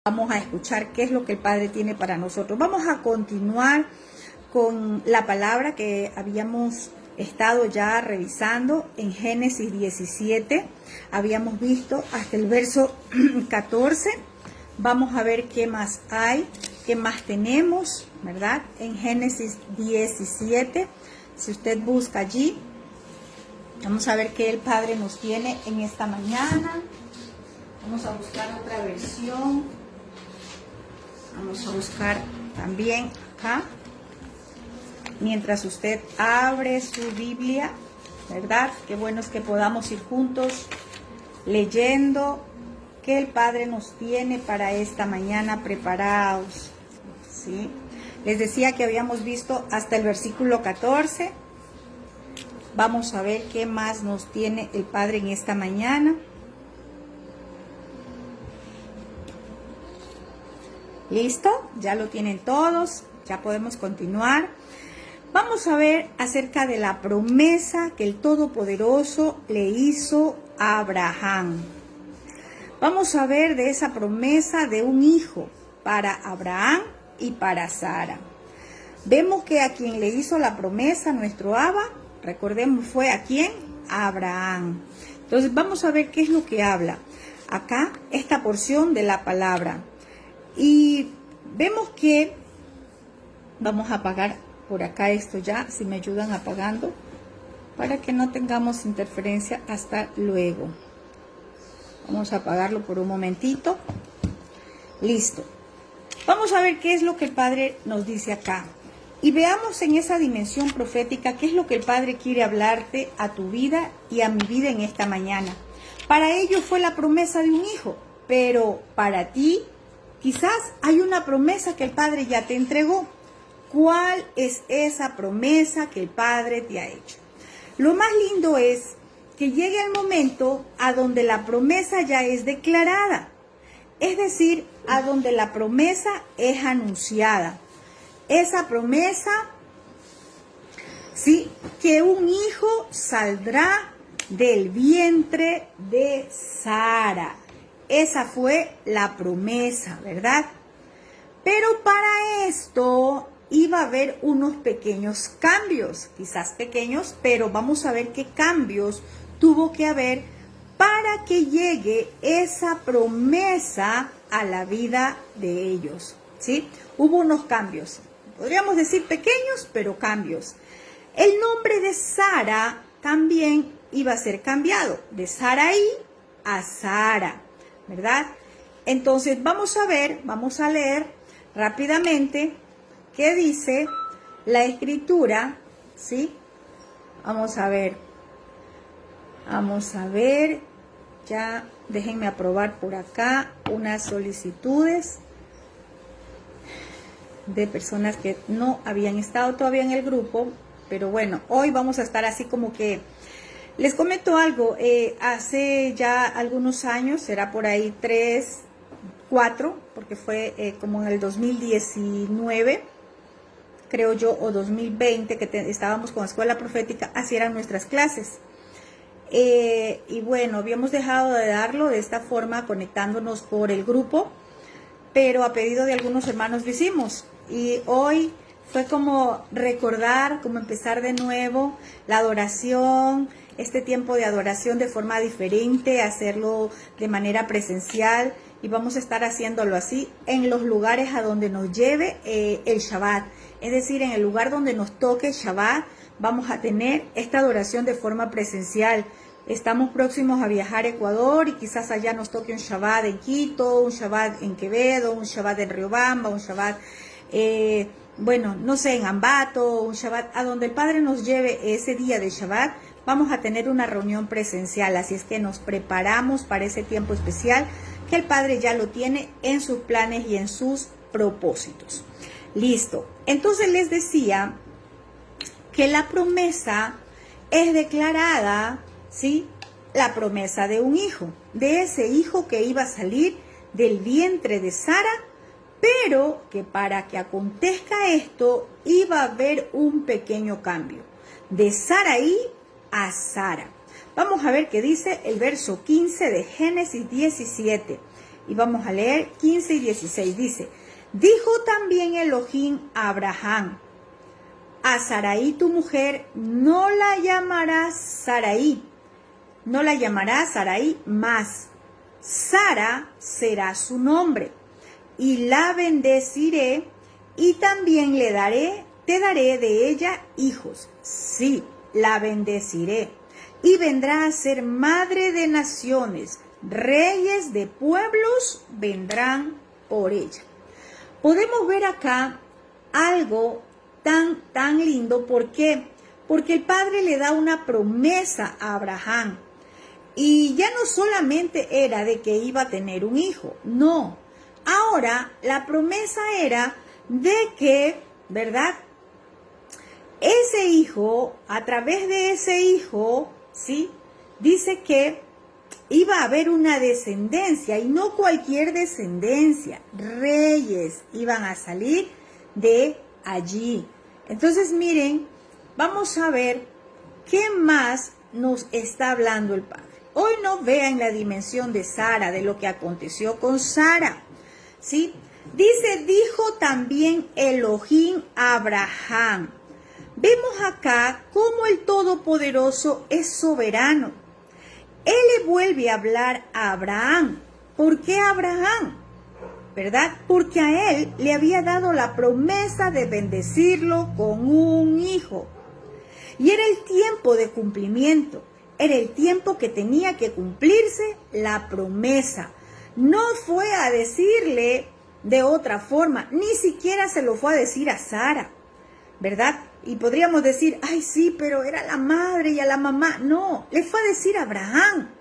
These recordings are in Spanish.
Vamos a escuchar qué es lo que el Padre tiene para nosotros. Vamos a continuar con la palabra que habíamos estado ya revisando en Génesis 17. Habíamos visto hasta el verso 14. Vamos a ver qué más hay, qué más tenemos, ¿verdad? En Génesis 17. Si usted busca allí, vamos a ver qué el Padre nos tiene en esta mañana. Vamos a buscar otra versión. Vamos a buscar también acá, mientras usted abre su Biblia, ¿verdad? Qué bueno es que podamos ir juntos leyendo qué el Padre nos tiene para esta mañana preparados, ¿sí? Les decía que habíamos visto hasta el versículo 14. Vamos a ver qué más nos tiene el Padre en esta mañana. ¿Listo? Ya lo tienen todos, ya podemos continuar. Vamos a ver acerca de la promesa que el Todopoderoso le hizo a Abraham. Vamos a ver de esa promesa de un hijo para Abraham y para Sara. Vemos que a quien le hizo la promesa, nuestro Abba, recordemos, fue a quién, a Abraham. Entonces vamos a ver qué es lo que habla acá, esta porción de la palabra. Y vemos que, vamos a apagar por acá esto ya, si me ayudan apagando, para que no tengamos interferencia hasta luego. Vamos a apagarlo por un momentito. Listo. Vamos a ver qué es lo que el Padre nos dice acá. Y veamos en esa dimensión profética qué es lo que el Padre quiere hablarte a tu vida y a mi vida en esta mañana. Para ellos fue la promesa de un hijo, pero para ti quizás hay una promesa que el Padre ya te entregó. ¿Cuál es esa promesa que el Padre te ha hecho? Lo más lindo es que llegue el momento a donde la promesa ya es declarada. Es decir, a donde la promesa es anunciada. Esa promesa, sí, que un hijo saldrá del vientre de Sara. Esa fue la promesa, ¿verdad? Pero para esto iba a haber unos pequeños cambios, quizás pequeños, pero vamos a ver qué cambios tuvo que haber para que llegue esa promesa a la vida de ellos, ¿sí? Hubo unos cambios, podríamos decir pequeños, pero cambios. El nombre de Sara también iba a ser cambiado, de Sarai a Sara, ¿verdad? Entonces vamos a ver, vamos a leer rápidamente qué dice la escritura, ¿sí? Vamos a ver, ya déjenme aprobar por acá unas solicitudes de personas que no habían estado todavía en el grupo, pero bueno, hoy vamos a estar así como que les comento algo. Hace ya algunos años, será por ahí 3, 4, porque fue como en el 2019, creo yo, o 2020, que estábamos con Escuela Profética, así eran nuestras clases. Y bueno, habíamos dejado de darlo de esta forma, conectándonos por el grupo, pero a pedido de algunos hermanos lo hicimos. Y hoy fue como recordar, como empezar de nuevo la adoración, este tiempo de adoración de forma diferente, hacerlo de manera presencial, y vamos a estar haciéndolo así en los lugares a donde nos lleve el Shabbat. Es decir, en el lugar donde nos toque Shabbat, vamos a tener esta adoración de forma presencial. Estamos próximos a viajar a Ecuador y quizás allá nos toque un Shabbat en Quito, un Shabbat en Quevedo, un Shabbat en Riobamba, un Shabbat, bueno, no sé, en Ambato, un Shabbat, a donde el Padre nos lleve ese día de Shabbat, vamos a tener una reunión presencial. Así es que nos preparamos para ese tiempo especial que el Padre ya lo tiene en sus planes y en sus propósitos. Listo. Entonces les decía que la promesa es declarada, ¿sí? La promesa de un hijo, de ese hijo que iba a salir del vientre de Sara, pero que para que acontezca esto iba a haber un pequeño cambio, de Sarai a Sara. Vamos a ver qué dice el verso 15 de Génesis 17. Y vamos a leer 15 y 16. Dice, dijo también Elohim a Abraham, a Sarai tu mujer no la llamarás Sarai, más Sara será su nombre, y la bendeciré, y también te daré de ella hijos. Sí, la bendeciré, y vendrá a ser madre de naciones, reyes de pueblos vendrán por ella. Podemos ver acá algo tan lindo. ¿Por qué? Porque el Padre le da una promesa a Abraham. Y ya no solamente era de que iba a tener un hijo, no. Ahora la promesa era de que, ¿verdad? Ese hijo, a través de ese hijo, ¿sí? Dice que iba a haber una descendencia, y no cualquier descendencia. Reyes iban a salir de allí. Entonces, miren, vamos a ver qué más nos está hablando el Padre. Hoy no vean la dimensión de Sara, de lo que aconteció con Sara, ¿sí? Dice, dijo también Elohim a Abraham. Vemos acá cómo el Todopoderoso es soberano. Él le vuelve a hablar a Abraham. ¿Por qué a Abraham? ¿Verdad? Porque a él le había dado la promesa de bendecirlo con un hijo. Y era el tiempo de cumplimiento. Era el tiempo que tenía que cumplirse la promesa. No fue a decirle de otra forma, ni siquiera se lo fue a decir a Sara, ¿verdad? Y podríamos decir, ay sí, pero era la madre y a la mamá. No, le fue a decir a Abraham,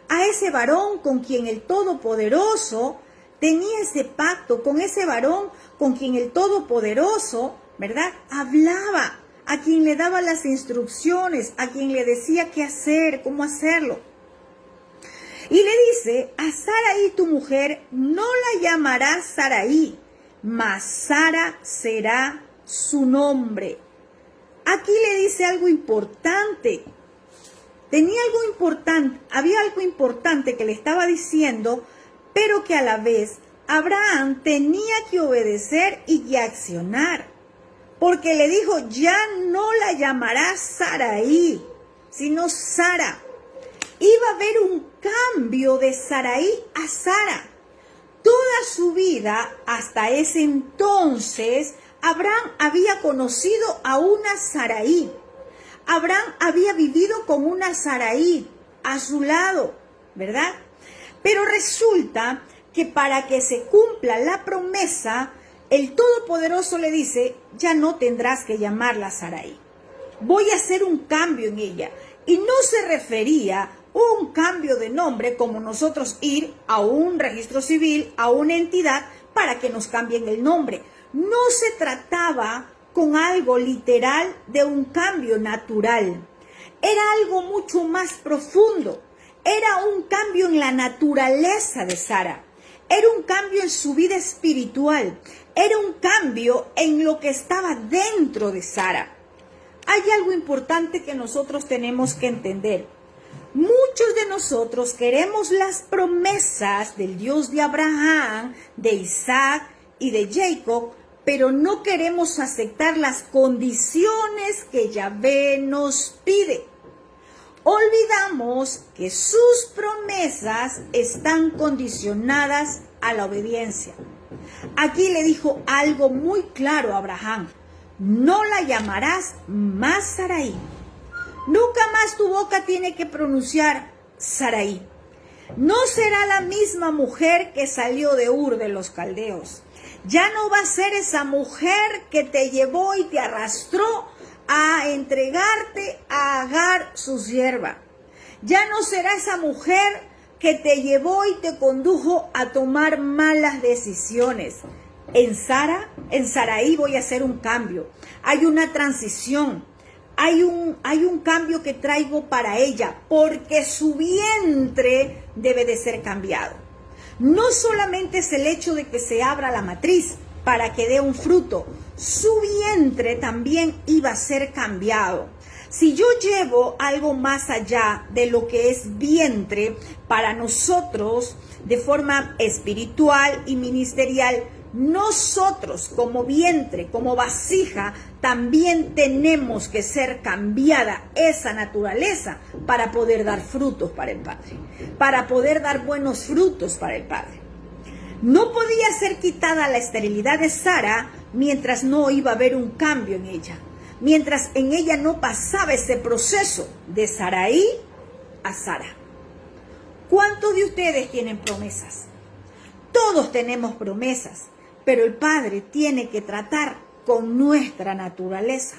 a ese varón con quien el Todopoderoso tenía ese pacto, con ese varón con quien el Todopoderoso, ¿verdad? Hablaba, a quien le daba las instrucciones, a quien le decía qué hacer, cómo hacerlo. Y le dice, a Sarai tu mujer no la llamarás Sarai, mas Sara será su nombre. Aquí le dice algo importante. Había algo importante que le estaba diciendo, pero que a la vez Abraham tenía que obedecer y que accionar. Porque le dijo, ya no la llamarás Sarai, sino Sara. Iba a haber un cambio de Sarai a Sara. Toda su vida, hasta ese entonces, Abraham había conocido a una Sarai. Abraham había vivido con una Sarai a su lado, ¿verdad? Pero resulta que para que se cumpla la promesa, el Todopoderoso le dice, ya no tendrás que llamarla Sarai. Voy a hacer un cambio en ella. Y no se refería a un cambio de nombre como nosotros ir a un registro civil, a una entidad, para que nos cambien el nombre. No se trataba con algo literal de un cambio natural. Era algo mucho más profundo. Era un cambio en la naturaleza de Sara. Era un cambio en su vida espiritual. Era un cambio en lo que estaba dentro de Sara. Hay algo importante que nosotros tenemos que entender. Muchos de nosotros queremos las promesas del Dios de Abraham, de Isaac y de Jacob, pero no queremos aceptar las condiciones que Yahvé nos pide. Olvidamos que sus promesas están condicionadas a la obediencia. Aquí le dijo algo muy claro a Abraham. No la llamarás más Sarai. Nunca más tu boca tiene que pronunciar Sarai. No será la misma mujer que salió de Ur de los Caldeos. Ya no va a ser esa mujer que te llevó y te arrastró a entregarte a Agar, su sierva. Ya no será esa mujer que te llevó y te condujo a tomar malas decisiones. En Sarai voy a hacer un cambio. Hay una transición. Hay un cambio que traigo para ella, porque su vientre debe de ser cambiado. No solamente es el hecho de que se abra la matriz para que dé un fruto, su vientre también iba a ser cambiado. Si yo llevo algo más allá de lo que es vientre, para nosotros de forma espiritual y ministerial, nosotros como vientre, como vasija, también tenemos que ser cambiada esa naturaleza para poder dar frutos para el Padre, para poder dar buenos frutos para el Padre. No podía ser quitada la esterilidad de Sara mientras no iba a haber un cambio en ella, mientras en ella no pasaba ese proceso de Sarai a Sara. ¿Cuántos de ustedes tienen promesas? Todos tenemos promesas, pero el Padre tiene que tratar con nuestra naturaleza.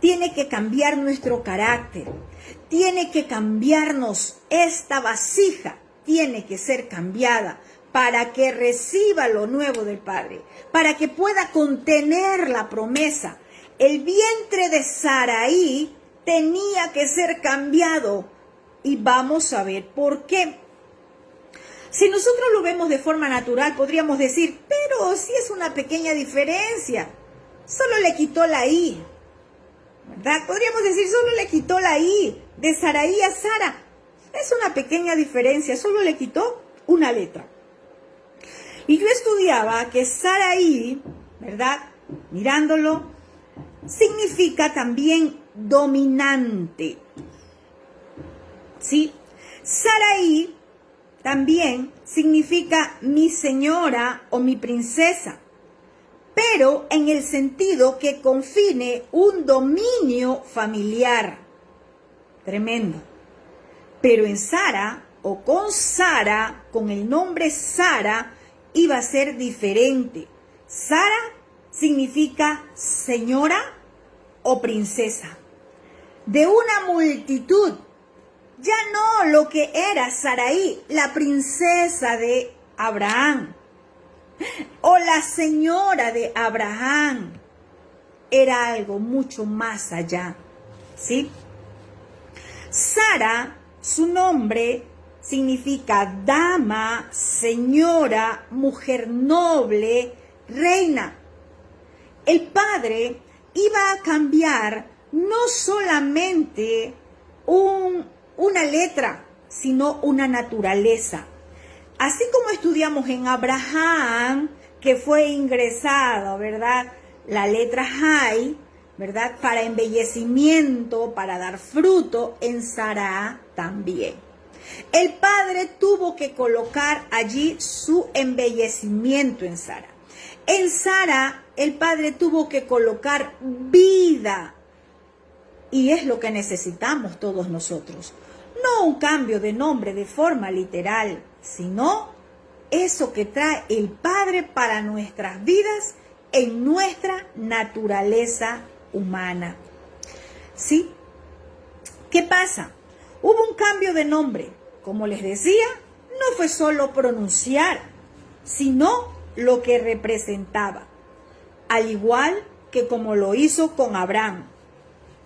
Tiene que cambiar nuestro carácter. Tiene que cambiarnos esta vasija. Tiene que ser cambiada para que reciba lo nuevo del Padre, para que pueda contener la promesa. El vientre de Sarai tenía que ser cambiado y vamos a ver por qué. Si nosotros lo vemos de forma natural, podríamos decir, pero si es una pequeña diferencia, solo le quitó la I, ¿verdad? Podríamos decir, solo le quitó la I de Sarai a Sara. Es una pequeña diferencia, solo le quitó una letra. Y yo estudiaba que Sarai, ¿verdad? Mirándolo, significa también dominante. ¿Sí? Sarai también significa mi señora o mi princesa, pero en el sentido que confine un dominio familiar. Tremendo. Pero en Sara, o con Sara, con el nombre Sara, iba a ser diferente. Sara significa señora o princesa. De una multitud. Ya no lo que era Sarai, la princesa de Abraham, o la señora de Abraham. Era algo mucho más allá, ¿sí? Sara, su nombre significa dama, señora, mujer noble, reina. El Padre iba a cambiar no solamente una letra, sino una naturaleza. Así como estudiamos en Abraham, que fue ingresado, ¿verdad? La letra Hay, ¿verdad? Para embellecimiento, para dar fruto, en Sara también. El Padre tuvo que colocar allí su embellecimiento en Sara. En Sara, el Padre tuvo que colocar vida. Y es lo que necesitamos todos nosotros. No un cambio de nombre de forma literal, sino eso que trae el Padre para nuestras vidas en nuestra naturaleza humana. ¿Sí? ¿Qué pasa? Hubo un cambio de nombre. Como les decía, no fue solo pronunciar, sino lo que representaba. Al igual que como lo hizo con Abraham.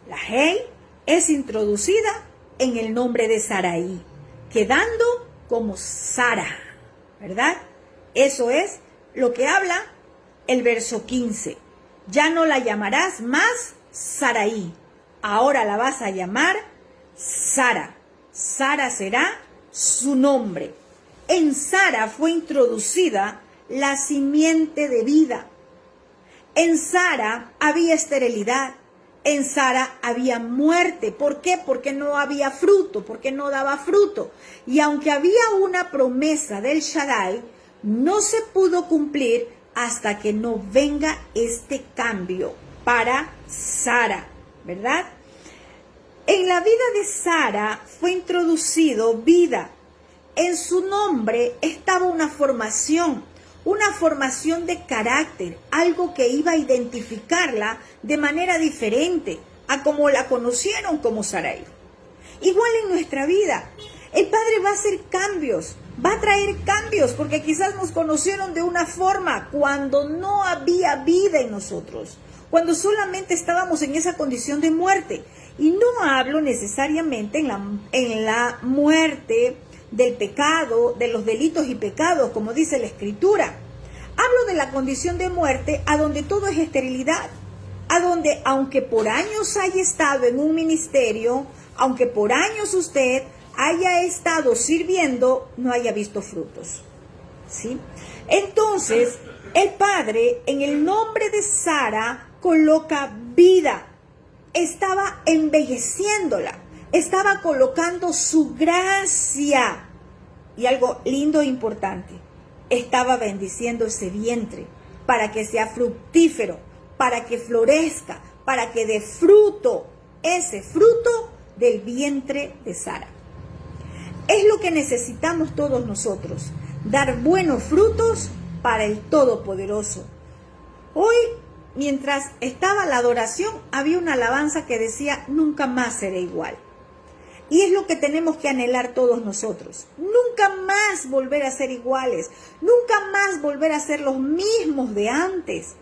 La Hey es introducida en el nombre de Sarai, quedando como Sara, ¿verdad? Eso es lo que habla el verso 15. Ya no la llamarás más Sarai, ahora la vas a llamar Sara. Sara será su nombre. En Sara fue introducida la simiente de vida. En Sara había esterilidad. En Sara había muerte. ¿Por qué? Porque no había fruto, porque no daba fruto. Y aunque había una promesa del Shaddai, no se pudo cumplir hasta que no venga este cambio para Sara, ¿verdad? En la vida de Sara fue introducido vida. En su nombre estaba una formación de carácter, algo que iba a identificarla de manera diferente a como la conocieron como Sarai. Igual en nuestra vida, el Padre va a hacer cambios, va a traer cambios, porque quizás nos conocieron de una forma cuando no había vida en nosotros, cuando solamente estábamos en esa condición de muerte. Y no hablo necesariamente en la muerte del pecado, de los delitos y pecados, como dice la Escritura. Hablo de la condición de muerte a donde todo es esterilidad, a donde aunque por años haya estado en un ministerio, aunque por años usted haya estado sirviendo no haya visto frutos. ¿Sí? Entonces, el Padre, en el nombre de Sara, coloca vida. Estaba embelleciéndola. Estaba colocando su gracia. Y algo lindo e importante, estaba bendiciendo ese vientre para que sea fructífero, para que florezca, para que dé fruto, ese fruto del vientre de Sara. Es lo que necesitamos todos nosotros, dar buenos frutos para el Todopoderoso. Hoy, mientras estaba la adoración, había una alabanza que decía, nunca más seré igual. Y es lo que tenemos que anhelar todos nosotros. Nunca más volver a ser iguales. Nunca más volver a ser los mismos de antes.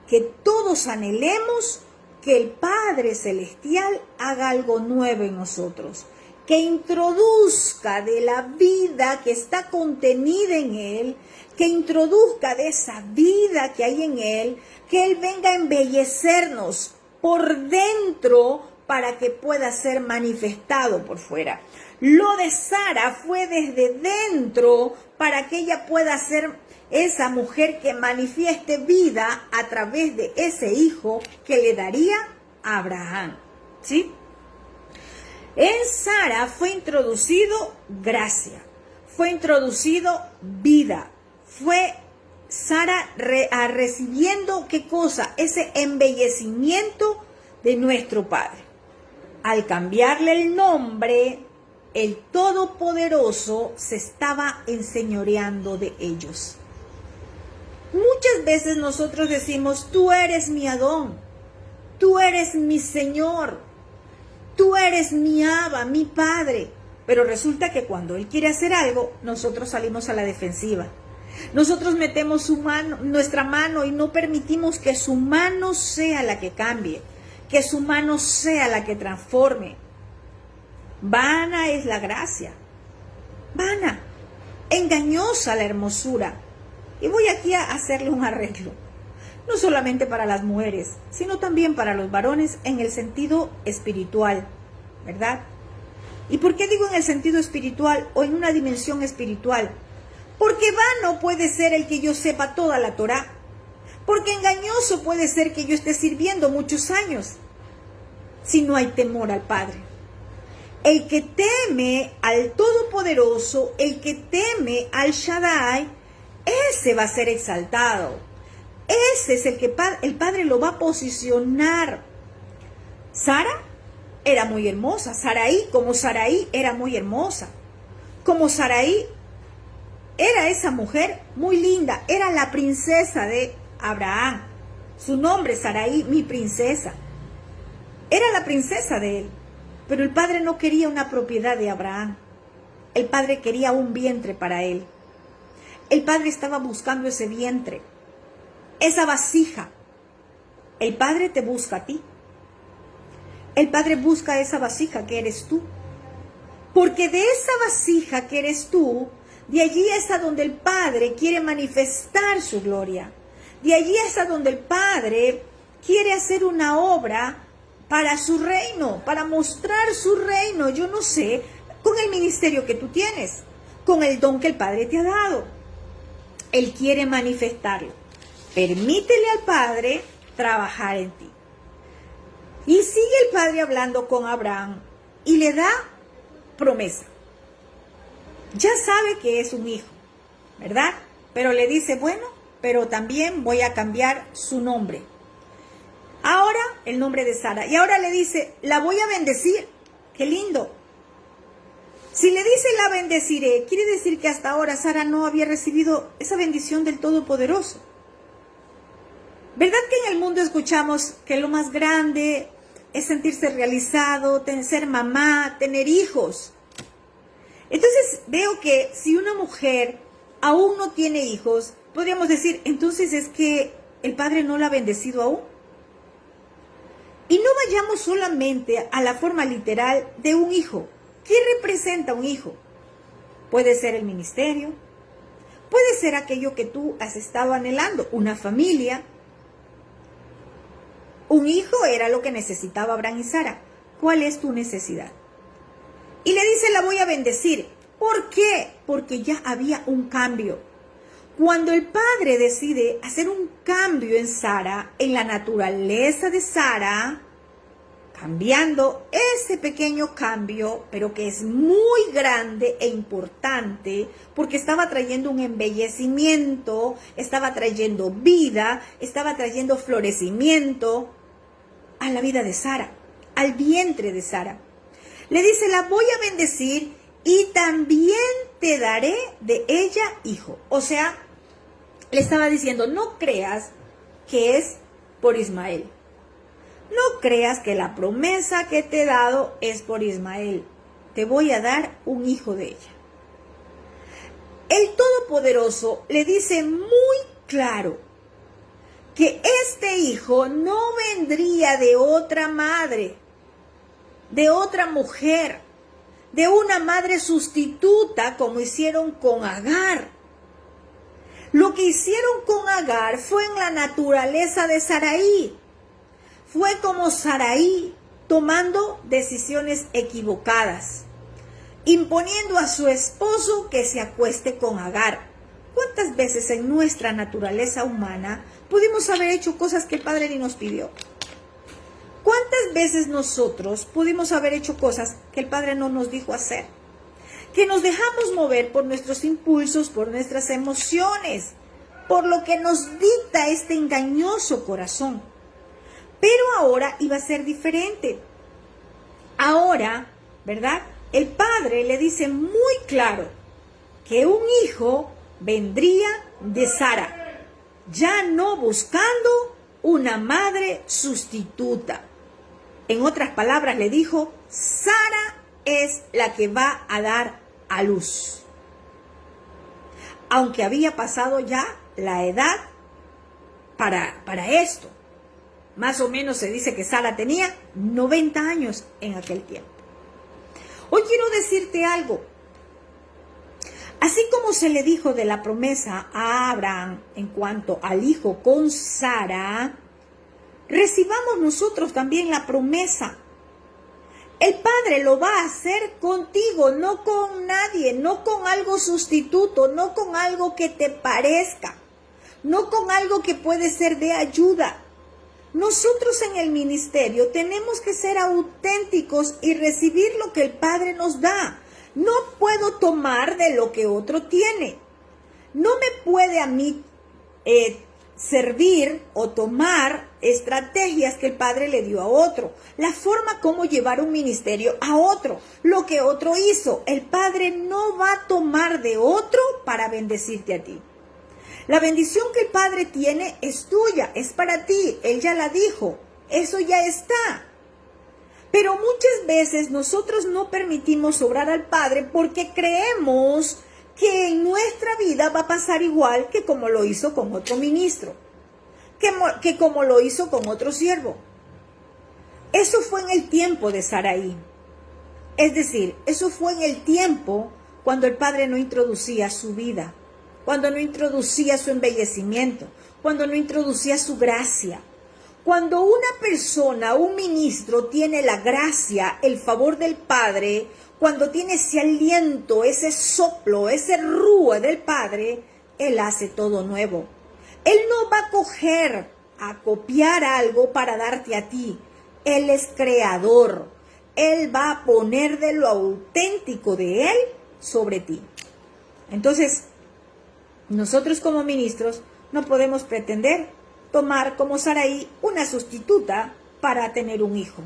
Que todos anhelemos que el Padre Celestial haga algo nuevo en nosotros. Que introduzca de la vida que está contenida en Él. Que introduzca de esa vida que hay en Él. Que Él venga a embellecernos por dentro para que pueda ser manifestado por fuera. Lo de Sara fue desde dentro para que ella pueda ser esa mujer que manifieste vida a través de ese hijo que le daría a Abraham. ¿Sí? En Sara fue introducido gracia, fue introducido vida, fue Sara recibiendo ¿qué cosa? Ese embellecimiento de nuestro Padre. Al cambiarle el nombre, el Todopoderoso se estaba enseñoreando de ellos. Muchas veces nosotros decimos, tú eres mi Adón, tú eres mi Señor, tú eres mi Abba, mi Padre. Pero resulta que cuando Él quiere hacer algo, nosotros salimos a la defensiva. Nosotros metemos nuestra mano y no permitimos que su mano sea la que cambie. Que su mano sea la que transforme. Vana es la gracia. Vana. Engañosa la hermosura. Y voy aquí a hacerle un arreglo. No solamente para las mujeres, sino también para los varones en el sentido espiritual. ¿Verdad? ¿Y por qué digo en el sentido espiritual o en una dimensión espiritual? Porque vano puede ser el que yo sepa toda la Torá. Porque engañoso puede ser que yo esté sirviendo muchos años si no hay temor al Padre. El que teme al Todopoderoso, el que teme al Shaddai, ese va a ser exaltado. Ese es el que el Padre lo va a posicionar. Sara era muy hermosa. Sarai, como Sarai, era muy hermosa. Como Sarai era esa mujer muy linda. Era la princesa de Abraham. Su nombre, Sarai, mi princesa. Era la princesa de él. Pero el Padre no quería una propiedad de Abraham. El Padre quería un vientre para él. El Padre estaba buscando ese vientre, esa vasija. El Padre te busca a ti. El Padre busca esa vasija que eres tú. Porque de esa vasija que eres tú, de allí es a donde el Padre quiere manifestar su gloria. De allí es a donde el Padre quiere hacer una obra para su reino, para mostrar su reino. Yo no sé, con el ministerio que tú tienes, con el don que el Padre te ha dado. Él quiere manifestarlo. Permítele al Padre trabajar en ti. Y sigue el Padre hablando con Abraham y le da promesa. Ya sabe que es un hijo, ¿verdad? Pero le dice, bueno, pero también voy a cambiar su nombre. Ahora el nombre de Sara. Y ahora le dice, la voy a bendecir. ¡Qué lindo! Si le dice la bendeciré, quiere decir que hasta ahora Sara no había recibido esa bendición del Todopoderoso. ¿Verdad que en el mundo escuchamos que lo más grande es sentirse realizado, ser mamá, tener hijos? Entonces veo que si una mujer aún no tiene hijos, podríamos decir, entonces es que el Padre no la ha bendecido aún. Y no vayamos solamente a la forma literal de un hijo. ¿Qué representa un hijo? Puede ser el ministerio, puede ser aquello que tú has estado anhelando, una familia. Un hijo era lo que necesitaba Abraham y Sara. ¿Cuál es tu necesidad? Y le dice, la voy a bendecir. ¿Por qué? Porque ya había un cambio. Cuando el padre decide hacer un cambio en Sara, en la naturaleza de Sara, cambiando ese pequeño cambio, pero que es muy grande e importante, porque estaba trayendo un embellecimiento, estaba trayendo vida, estaba trayendo florecimiento a la vida de Sara, al vientre de Sara. Le dice, la voy a bendecir y también te daré de ella hijo. O sea, le estaba diciendo, no creas que es por Ismael. No creas que la promesa que te he dado es por Ismael. Te voy a dar un hijo de ella. El Todopoderoso le dice muy claro que este hijo no vendría de otra madre, de otra mujer, de una madre sustituta como hicieron con Agar. Lo que hicieron con Agar fue en la naturaleza de Sarai. Fue como Sarai tomando decisiones equivocadas, imponiendo a su esposo que se acueste con Agar. ¿Cuántas veces en nuestra naturaleza humana pudimos haber hecho cosas que el Padre ni nos pidió? ¿Cuántas veces nosotros pudimos haber hecho cosas que el Padre no nos dijo hacer? Que nos dejamos mover por nuestros impulsos, por nuestras emociones, por lo que nos dicta este engañoso corazón. Pero ahora iba a ser diferente. Ahora, ¿verdad? El Padre le dice muy claro que un hijo vendría de Sara, ya no buscando una madre sustituta. En otras palabras le dijo, Sara es la que va a dar a luz. Aunque había pasado ya la edad para esto. Más o menos se dice que Sara tenía 90 años en aquel tiempo. Hoy quiero decirte algo. Así como se le dijo de la promesa a Abraham en cuanto al hijo con Sara, recibamos nosotros también la promesa. El Padre lo va a hacer contigo, no con nadie, no con algo sustituto, no con algo que te parezca, no con algo que puede ser de ayuda. Nosotros en el ministerio tenemos que ser auténticos y recibir lo que el Padre nos da. No puedo tomar de lo que otro tiene. No me puede a mí servir o tomar estrategias que el Padre le dio a otro. La forma como llevar un ministerio a otro. Lo que otro hizo. El Padre no va a tomar de otro para bendecirte a ti. La bendición que el Padre tiene es tuya, es para ti. Él ya la dijo. Eso ya está. Pero muchas veces nosotros no permitimos obrar al Padre porque creemos que en nuestra vida va a pasar igual que como lo hizo con otro ministro, que como lo hizo con otro siervo. Eso fue en el tiempo de Sarai. Es decir, eso fue en el tiempo cuando el Padre no introducía su vida, cuando no introducía su embellecimiento, cuando no introducía su gracia. Cuando una persona, un ministro, tiene la gracia, el favor del Padre, cuando tiene ese aliento, ese soplo, ese rúa del Padre, Él hace todo nuevo. Él no va a copiar algo para darte a ti. Él es creador. Él va a poner de lo auténtico de Él sobre ti. Entonces, nosotros como ministros no podemos pretender tomar como Sarai una sustituta para tener un hijo.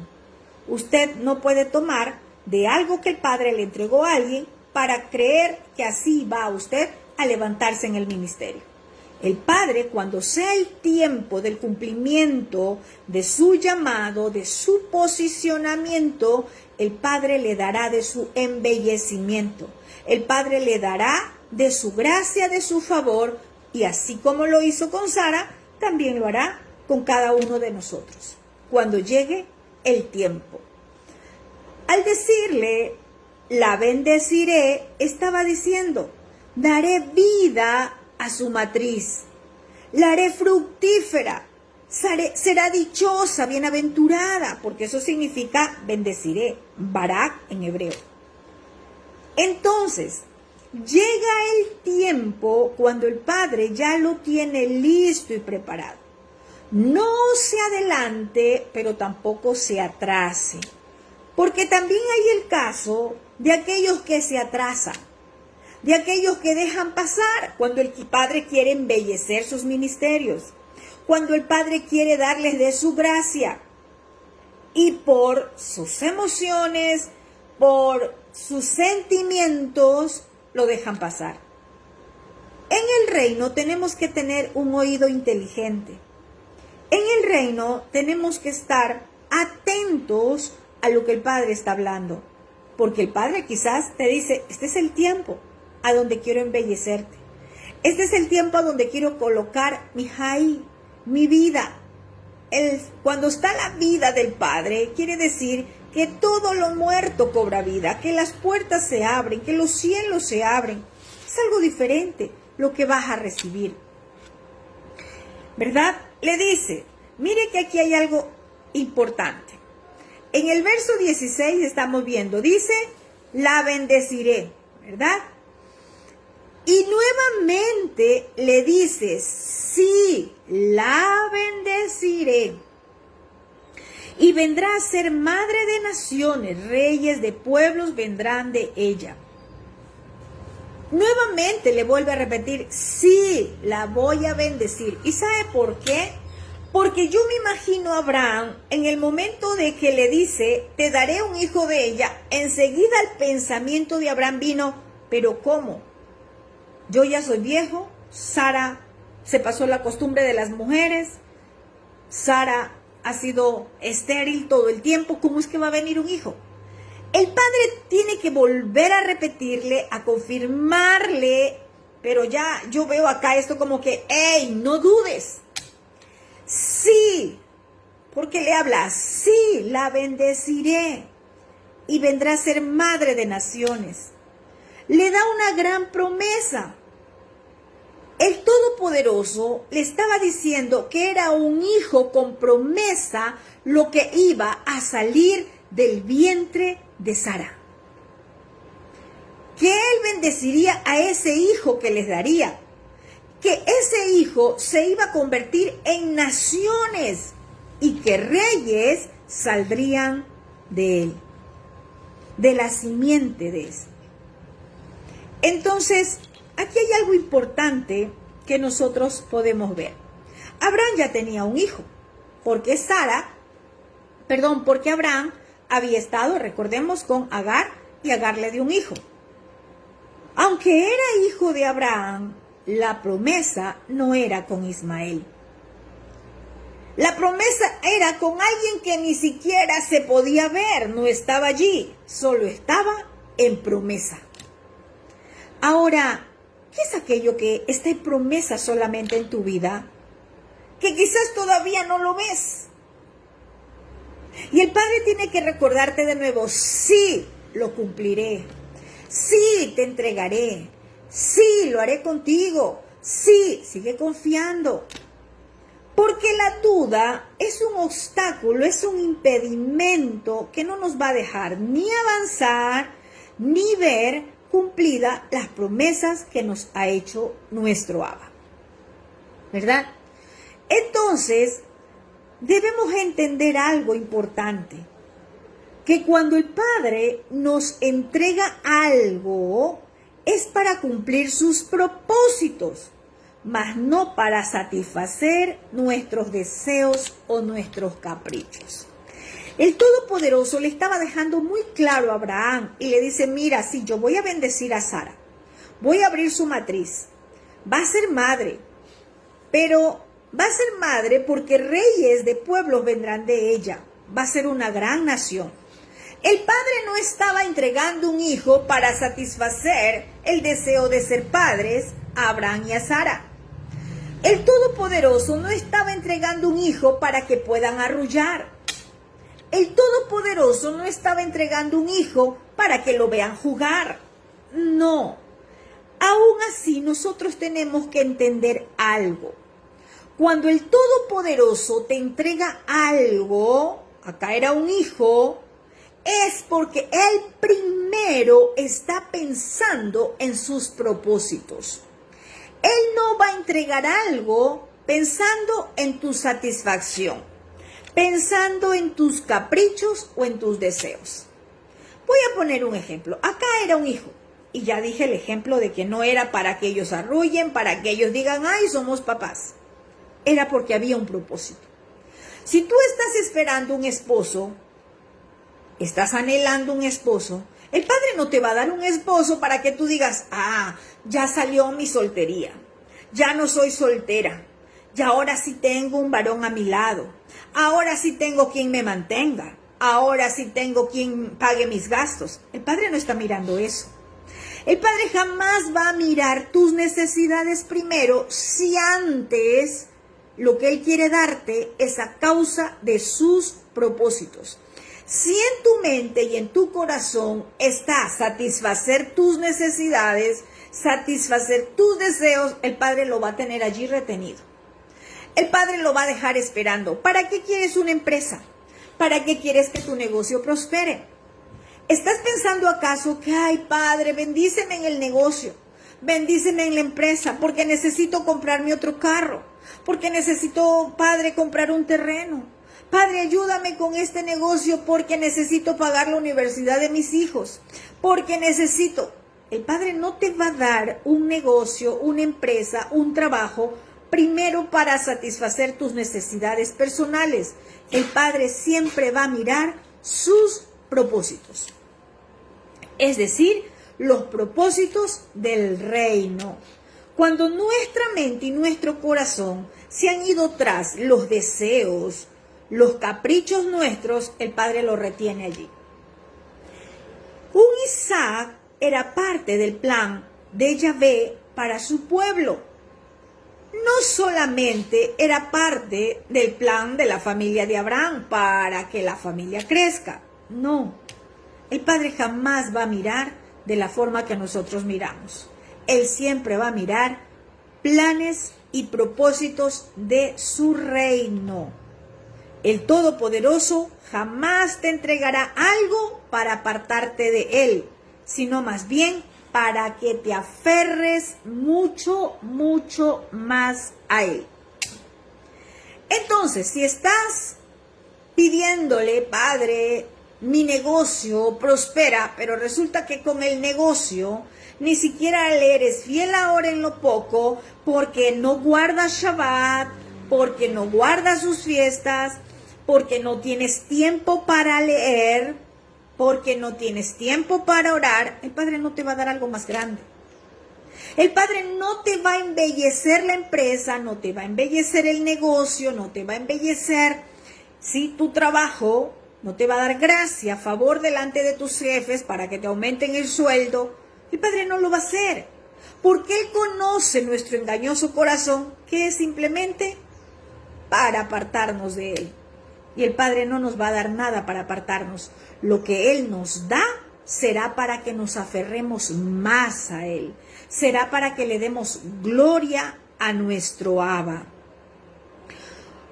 Usted no puede tomar de algo que el Padre le entregó a alguien para creer que así va usted a levantarse en el ministerio. El Padre, cuando sea el tiempo del cumplimiento de su llamado, de su posicionamiento, el Padre le dará de su embellecimiento. El Padre le dará de su gracia, de su favor, y así como lo hizo con Sara, también lo hará con cada uno de nosotros, cuando llegue el tiempo. Al decirle, la bendeciré, estaba diciendo, daré vida a su matriz, la haré fructífera, será dichosa, bienaventurada, porque eso significa bendeciré, barak en hebreo. Entonces, llega el tiempo cuando el padre ya lo tiene listo y preparado. No se adelante, pero tampoco se atrase. Porque también hay el caso de aquellos que se atrasan, de aquellos que dejan pasar cuando el padre quiere embellecer sus ministerios, cuando el padre quiere darles de su gracia. Y por sus emociones, por sus sentimientos, lo dejan pasar. En el reino tenemos que tener un oído inteligente. En el reino tenemos que estar atentos a lo que el Padre está hablando. Porque el Padre quizás te dice, este es el tiempo a donde quiero embellecerte. Este es el tiempo a donde quiero colocar mi jai, mi vida. Cuando está la vida del Padre, quiere decir que todo lo muerto cobra vida, que las puertas se abren, que los cielos se abren. Es algo diferente lo que vas a recibir. ¿Verdad? Le dice, mire que aquí hay algo importante. En el verso 16 estamos viendo, dice, la bendeciré, ¿verdad? Y nuevamente le dice, sí, la bendeciré. Y vendrá a ser madre de naciones, reyes de pueblos vendrán de ella. Nuevamente le vuelve a repetir, sí, la voy a bendecir. ¿Y sabe por qué? Porque yo me imagino a Abraham en el momento de que le dice, te daré un hijo de ella. Enseguida el pensamiento de Abraham vino, ¿pero cómo? Yo ya soy viejo, Sara se pasó la costumbre de las mujeres, Sara ha sido estéril todo el tiempo, ¿cómo es que va a venir un hijo? El padre tiene que volver a repetirle, a confirmarle, pero ya yo veo acá esto como que, ¡ey, no dudes! Sí, porque le habla, sí, la bendeciré y vendrá a ser madre de naciones. Le da una gran promesa. El Todopoderoso le estaba diciendo que era un hijo con promesa lo que iba a salir del vientre de Sara. Que él bendeciría a ese hijo que les daría. Que ese hijo se iba a convertir en naciones y que reyes saldrían de él, de la simiente de ese. Entonces, aquí hay algo importante que nosotros podemos ver. Abraham ya tenía un hijo, porque Abraham había estado, recordemos, con Agar y Agar le dio un hijo. Aunque era hijo de Abraham, la promesa no era con Ismael. La promesa era con alguien que ni siquiera se podía ver, no estaba allí, solo estaba en promesa. Ahora, ¿qué es aquello que está en promesa solamente en tu vida? Que quizás todavía no lo ves. Y el Padre tiene que recordarte de nuevo, sí, lo cumpliré. Sí, te entregaré. Sí, lo haré contigo. Sí, sigue confiando. Porque la duda es un obstáculo, es un impedimento que no nos va a dejar ni avanzar, ni ver cumplidas las promesas que nos ha hecho nuestro Abba. ¿Verdad? Entonces, debemos entender algo importante. Que cuando el Padre nos entrega algo, es para cumplir sus propósitos, mas no para satisfacer nuestros deseos o nuestros caprichos. El Todopoderoso le estaba dejando muy claro a Abraham y le dice, mira, sí, yo voy a bendecir a Sara, voy a abrir su matriz, va a ser madre, pero va a ser madre porque reyes de pueblos vendrán de ella, va a ser una gran nación. El padre no estaba entregando un hijo para satisfacer el deseo de ser padres a Abraham y a Sara. El Todopoderoso no estaba entregando un hijo para que puedan arrullar. El Todopoderoso no estaba entregando un hijo para que lo vean jugar. No. Aún así, nosotros tenemos que entender algo. Cuando el Todopoderoso te entrega algo, acá era un hijo, es porque Él primero primero está pensando en sus propósitos. Él no va a entregar algo pensando en tu satisfacción, pensando en tus caprichos o en tus deseos. Voy a poner un ejemplo. Acá era un hijo. Y ya dije el ejemplo de que no era para que ellos arrullen, para que ellos digan, ay, somos papás. Era porque había un propósito. Si tú estás esperando un esposo, estás anhelando un esposo, el padre no te va a dar un esposo para que tú digas, ah, ya salió mi soltería, ya no soy soltera, ya ahora sí tengo un varón a mi lado, ahora sí tengo quien me mantenga, ahora sí tengo quien pague mis gastos. El padre no está mirando eso. El padre jamás va a mirar tus necesidades primero si antes lo que él quiere darte es a causa de sus propósitos. Si en tu mente y en tu corazón está satisfacer tus necesidades, satisfacer tus deseos, el padre lo va a tener allí retenido. El padre lo va a dejar esperando. ¿Para qué quieres una empresa? ¿Para qué quieres que tu negocio prospere? ¿Estás pensando acaso que, ay, padre, bendíceme en el negocio, bendíceme en la empresa, porque necesito comprarme otro carro, porque necesito, padre, comprar un terreno? Padre, ayúdame con este negocio porque necesito pagar la universidad de mis hijos, porque necesito. El padre no te va a dar un negocio, una empresa, un trabajo, primero para satisfacer tus necesidades personales. El padre siempre va a mirar sus propósitos, es decir, los propósitos del reino. Cuando nuestra mente y nuestro corazón se han ido tras los deseos, los caprichos nuestros, el padre lo retiene allí. Un Isaac era parte del plan de Yahvé para su pueblo. No solamente era parte del plan de la familia de Abraham para que la familia crezca. No, el padre jamás va a mirar de la forma que nosotros miramos. Él siempre va a mirar planes y propósitos de su reino. El Todopoderoso jamás te entregará algo para apartarte de Él, sino más bien para que te aferres mucho, mucho más a Él. Entonces, si estás pidiéndole, Padre, mi negocio prospera, pero resulta que con el negocio ni siquiera le eres fiel ahora en lo poco, porque no guardas Shabbat, porque no guardas sus fiestas, porque no tienes tiempo para leer, porque no tienes tiempo para orar, el Padre no te va a dar algo más grande. El Padre no te va a embellecer la empresa, no te va a embellecer el negocio, no te va a embellecer, ¿sí?, tu trabajo, no te va a dar gracia, favor delante de tus jefes para que te aumenten el sueldo. El Padre no lo va a hacer, porque Él conoce nuestro engañoso corazón, que es simplemente para apartarnos de Él. Y el Padre no nos va a dar nada para apartarnos. Lo que Él nos da será para que nos aferremos más a Él. Será para que le demos gloria a nuestro Abba.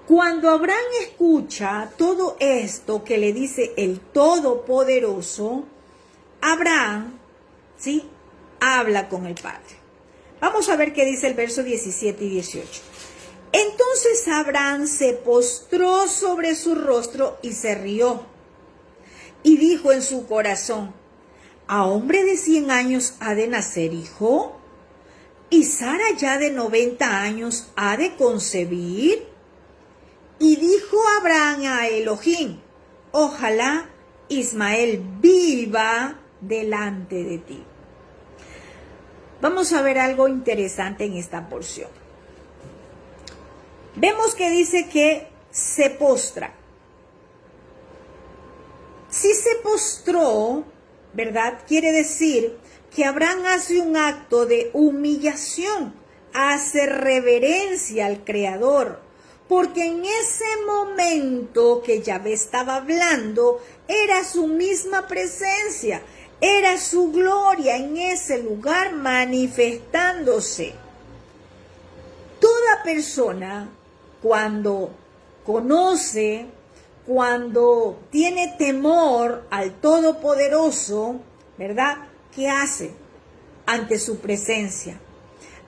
Cuando Abraham escucha todo esto que le dice el Todopoderoso, Abraham, ¿sí?, habla con el Padre. Vamos a ver qué dice el verso 17 y 18. Entonces Abraham se postró sobre su rostro y se rió. Y dijo en su corazón, ¿a hombre de 100 años ha de nacer hijo? ¿Y Sara ya de 90 años ha de concebir? Y dijo Abraham a Elohim, ojalá Ismael viva delante de ti. Vamos a ver algo interesante en esta porción. Vemos que dice que se postra. Si se postró, ¿verdad?, quiere decir que Abraham hace un acto de humillación, hace reverencia al Creador, porque en ese momento que Yahvé estaba hablando, era su misma presencia, era su gloria en ese lugar manifestándose. Toda persona, cuando conoce, cuando tiene temor al Todopoderoso, ¿verdad? ¿Qué hace ante su presencia?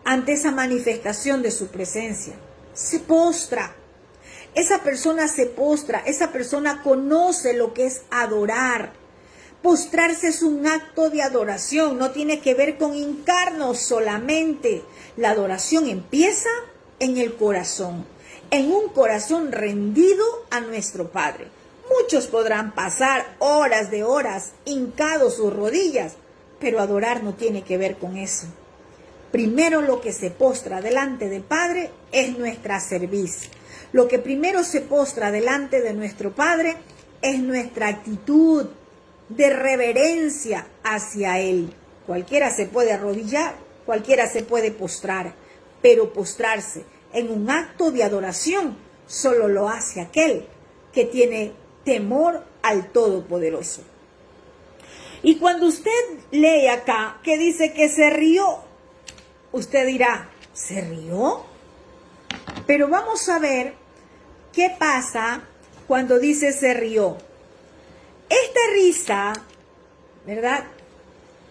Ante esa manifestación de su presencia. Se postra. Esa persona se postra. Esa persona conoce lo que es adorar. Postrarse es un acto de adoración. No tiene que ver con hincarnos solamente. La adoración empieza en el corazón. En un corazón rendido a nuestro Padre. Muchos podrán pasar horas de horas hincados sus rodillas, pero adorar no tiene que ver con eso. Primero lo que se postra delante del Padre es nuestra cerviz. Lo que primero se postra delante de nuestro Padre es nuestra actitud de reverencia hacia Él. Cualquiera se puede arrodillar, cualquiera se puede postrar, pero postrarse en un acto de adoración solo lo hace aquel que tiene temor al Todopoderoso. Y cuando usted lee acá que dice que se rió, usted dirá, ¿se rió? Pero vamos a ver qué pasa cuando dice se rió. Esta risa, ¿verdad?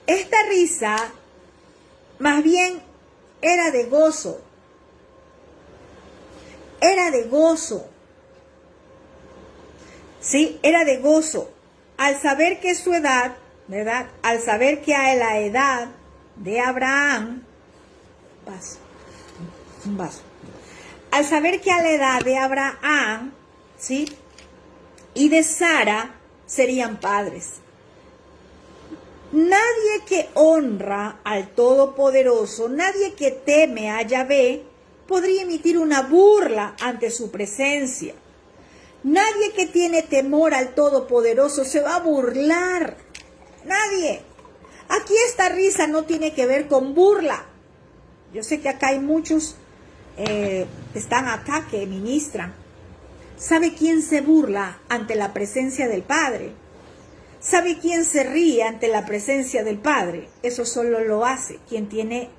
Esta risa más bien era de gozo. Era de gozo. Sí, era de gozo. Al saber que su edad, ¿verdad? Al saber que a la edad de Abraham, un vaso. Al saber que a la edad de Abraham, ¿sí? Y de Sara serían padres. Nadie que honra al Todopoderoso, nadie que teme a Yahvé, podría emitir una burla ante su presencia. Nadie que tiene temor al Todopoderoso se va a burlar. Nadie. Aquí esta risa no tiene que ver con burla. Yo sé que acá hay muchos que están acá que ministran. ¿Sabe quién se burla ante la presencia del Padre? ¿Sabe quién se ríe ante la presencia del Padre? Eso solo lo hace quien tiene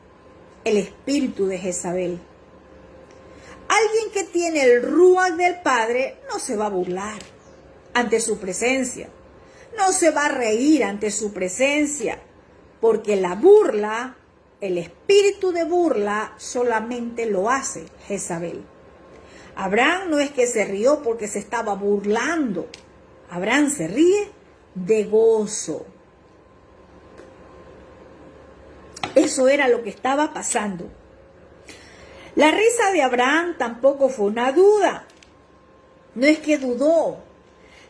el espíritu de Jezabel. Alguien que tiene el ruach del Padre no se va a burlar ante su presencia. No se va a reír ante su presencia. Porque la burla, el espíritu de burla, solamente lo hace Jezabel. Abraham no es que se rió porque se estaba burlando. Abraham se ríe de gozo. Eso era lo que estaba pasando. La risa de Abraham tampoco fue una duda. No es que dudó,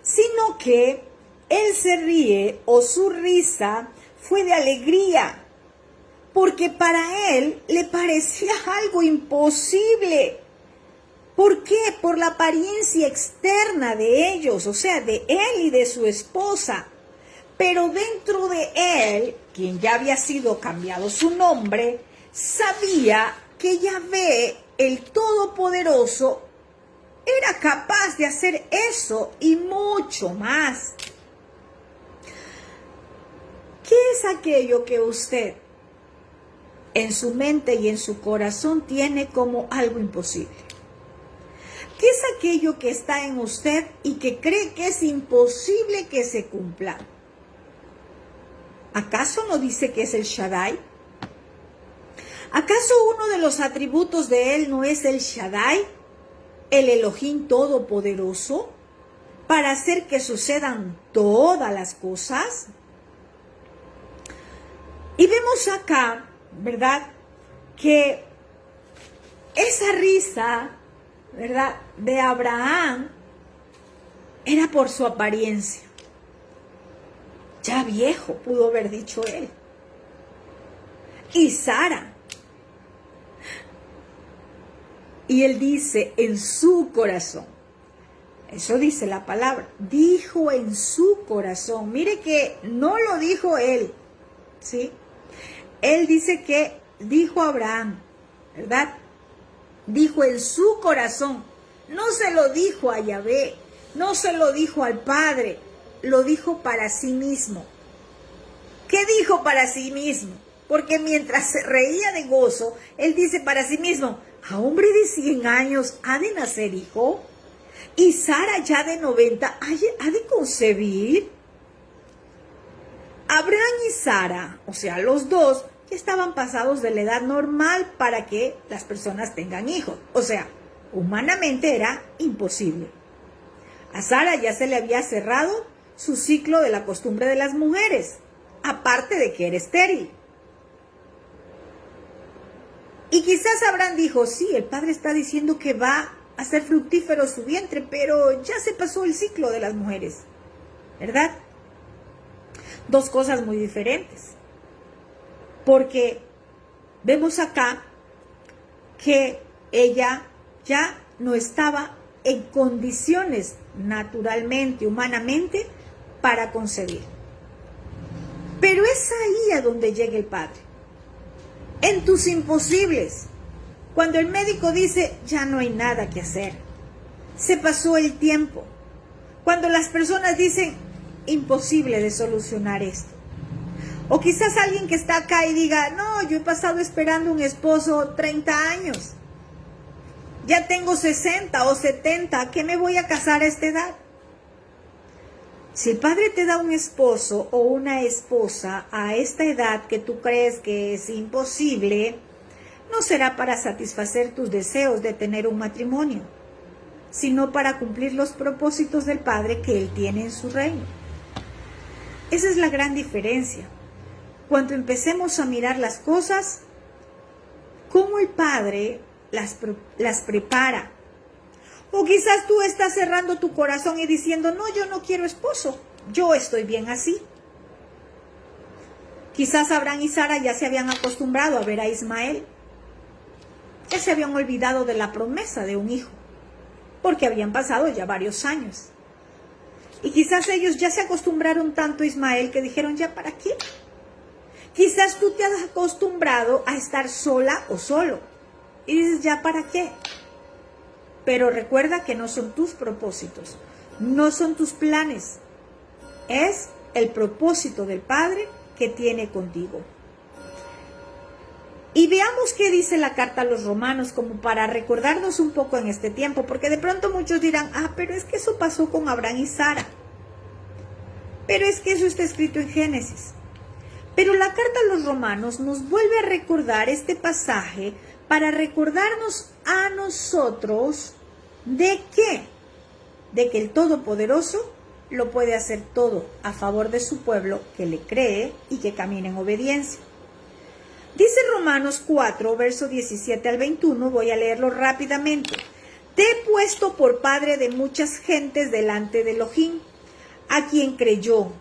sino que él se ríe o su risa fue de alegría, porque para él le parecía algo imposible. ¿Por qué? Por la apariencia externa de ellos, o sea, de él y de su esposa. Pero dentro de él, quien ya había sido cambiado su nombre, sabía que Yahvé, el Todopoderoso, era capaz de hacer eso y mucho más. ¿Qué es aquello que usted en su mente y en su corazón tiene como algo imposible? ¿Qué es aquello que está en usted y que cree que es imposible que se cumpla? ¿Acaso no dice que es el Shaddai? ¿Acaso uno de los atributos de él no es el Shaddai, el Elohim Todopoderoso, para hacer que sucedan todas las cosas? Y vemos acá, ¿verdad?, que esa risa, ¿verdad?, de Abraham era por su apariencia. Ya viejo, pudo haber dicho él. Y Sara. Y él dice, en su corazón. Eso dice la palabra. Dijo en su corazón. Mire que no lo dijo él, ¿sí? Él dice que dijo Abraham, ¿verdad? Dijo en su corazón. No se lo dijo a Yahvé. No se lo dijo al Padre. Lo dijo para sí mismo. ¿Qué dijo para sí mismo? Porque mientras se reía de gozo, él dice para sí mismo, a hombre de 100 años ha de nacer hijo, y Sara ya de 90 ha de concebir. Abraham y Sara, o sea, los dos, ya estaban pasados de la edad normal para que las personas tengan hijos. O sea, humanamente era imposible. A Sara ya se le había cerrado su ciclo de la costumbre de las mujeres, aparte de que era estéril. Y quizás Abraham dijo, sí, el padre está diciendo que va a ser fructífero su vientre, pero ya se pasó el ciclo de las mujeres, ¿verdad? Dos cosas muy diferentes. Porque vemos acá que ella ya no estaba en condiciones naturalmente, humanamente, para concebir. Pero es ahí a donde llega el Padre. En tus imposibles. Cuando el médico dice, ya no hay nada que hacer. Se pasó el tiempo. Cuando las personas dicen, imposible de solucionar esto. O quizás alguien que está acá y diga, no, yo he pasado esperando un esposo 30 años. Ya tengo 60 o 70, ¿a qué me voy a casar a esta edad? Si el Padre te da un esposo o una esposa a esta edad que tú crees que es imposible, no será para satisfacer tus deseos de tener un matrimonio, sino para cumplir los propósitos del Padre que Él tiene en su reino. Esa es la gran diferencia. Cuando empecemos a mirar las cosas, cómo el Padre las prepara. O quizás tú estás cerrando tu corazón y diciendo, no, yo no quiero esposo, yo estoy bien así. Quizás Abraham y Sara ya se habían acostumbrado a ver a Ismael. Ya se habían olvidado de la promesa de un hijo, porque habían pasado ya varios años. Y quizás ellos ya se acostumbraron tanto a Ismael que dijeron, ¿ya para qué? Quizás tú te has acostumbrado a estar sola o solo. Y dices, ¿ya para qué? Pero recuerda que no son tus propósitos, no son tus planes. Es el propósito del Padre que tiene contigo. Y veamos qué dice la carta a los Romanos, como para recordarnos un poco en este tiempo, porque de pronto muchos dirán, pero es que eso pasó con Abraham y Sara. Pero es que eso está escrito en Génesis. Pero la carta a los Romanos nos vuelve a recordar este pasaje para recordarnos a nosotros de qué, de que el Todopoderoso lo puede hacer todo a favor de su pueblo que le cree y que camina en obediencia. Dice Romanos 4, verso 17 al 21, voy a leerlo rápidamente. Te he puesto por padre de muchas gentes delante de Elohim, a quien creyó,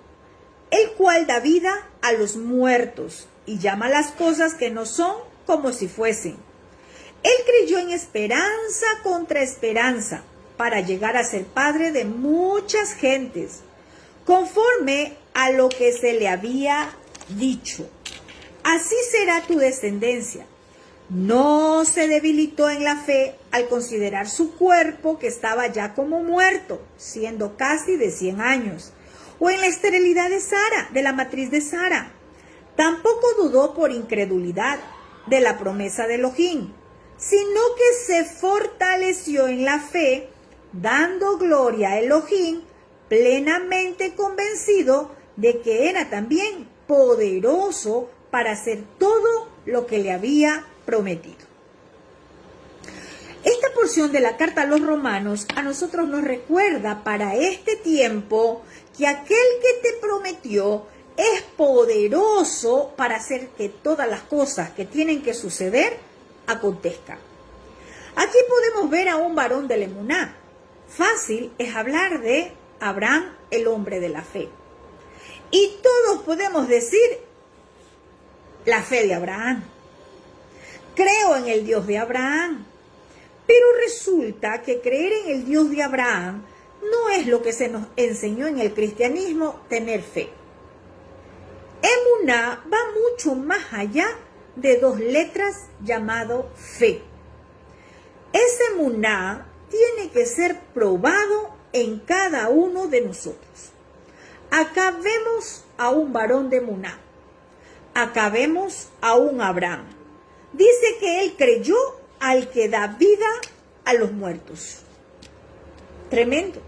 el cual da vida a los muertos y llama las cosas que no son como si fuesen. Él creyó en esperanza contra esperanza para llegar a ser padre de muchas gentes, conforme a lo que se le había dicho. Así será tu descendencia. No se debilitó en la fe al considerar su cuerpo que estaba ya como muerto, siendo casi de 100 años, o en la esterilidad de Sara, de la matriz de Sara. Tampoco dudó por incredulidad de la promesa de Elohim, sino que se fortaleció en la fe, dando gloria a Elohim, plenamente convencido de que era también poderoso para hacer todo lo que le había prometido. Esta porción de la carta a los Romanos a nosotros nos recuerda para este tiempo que aquel que te prometió es poderoso para hacer que todas las cosas que tienen que suceder acontezcan. Aquí podemos ver a un varón de la emuná. Fácil es hablar de Abraham, el hombre de la fe. Y todos podemos decir la fe de Abraham. Creo en el Dios de Abraham. Pero resulta que creer en el Dios de Abraham no es lo que se nos enseñó en el cristianismo, tener fe. Emuná va mucho más allá de dos letras llamado fe. Ese emuná tiene que ser probado en cada uno de nosotros. Acá vemos a un varón de emuná. Acá vemos a un Abraham. Dice que él creyó al que da vida a los muertos. Tremendo,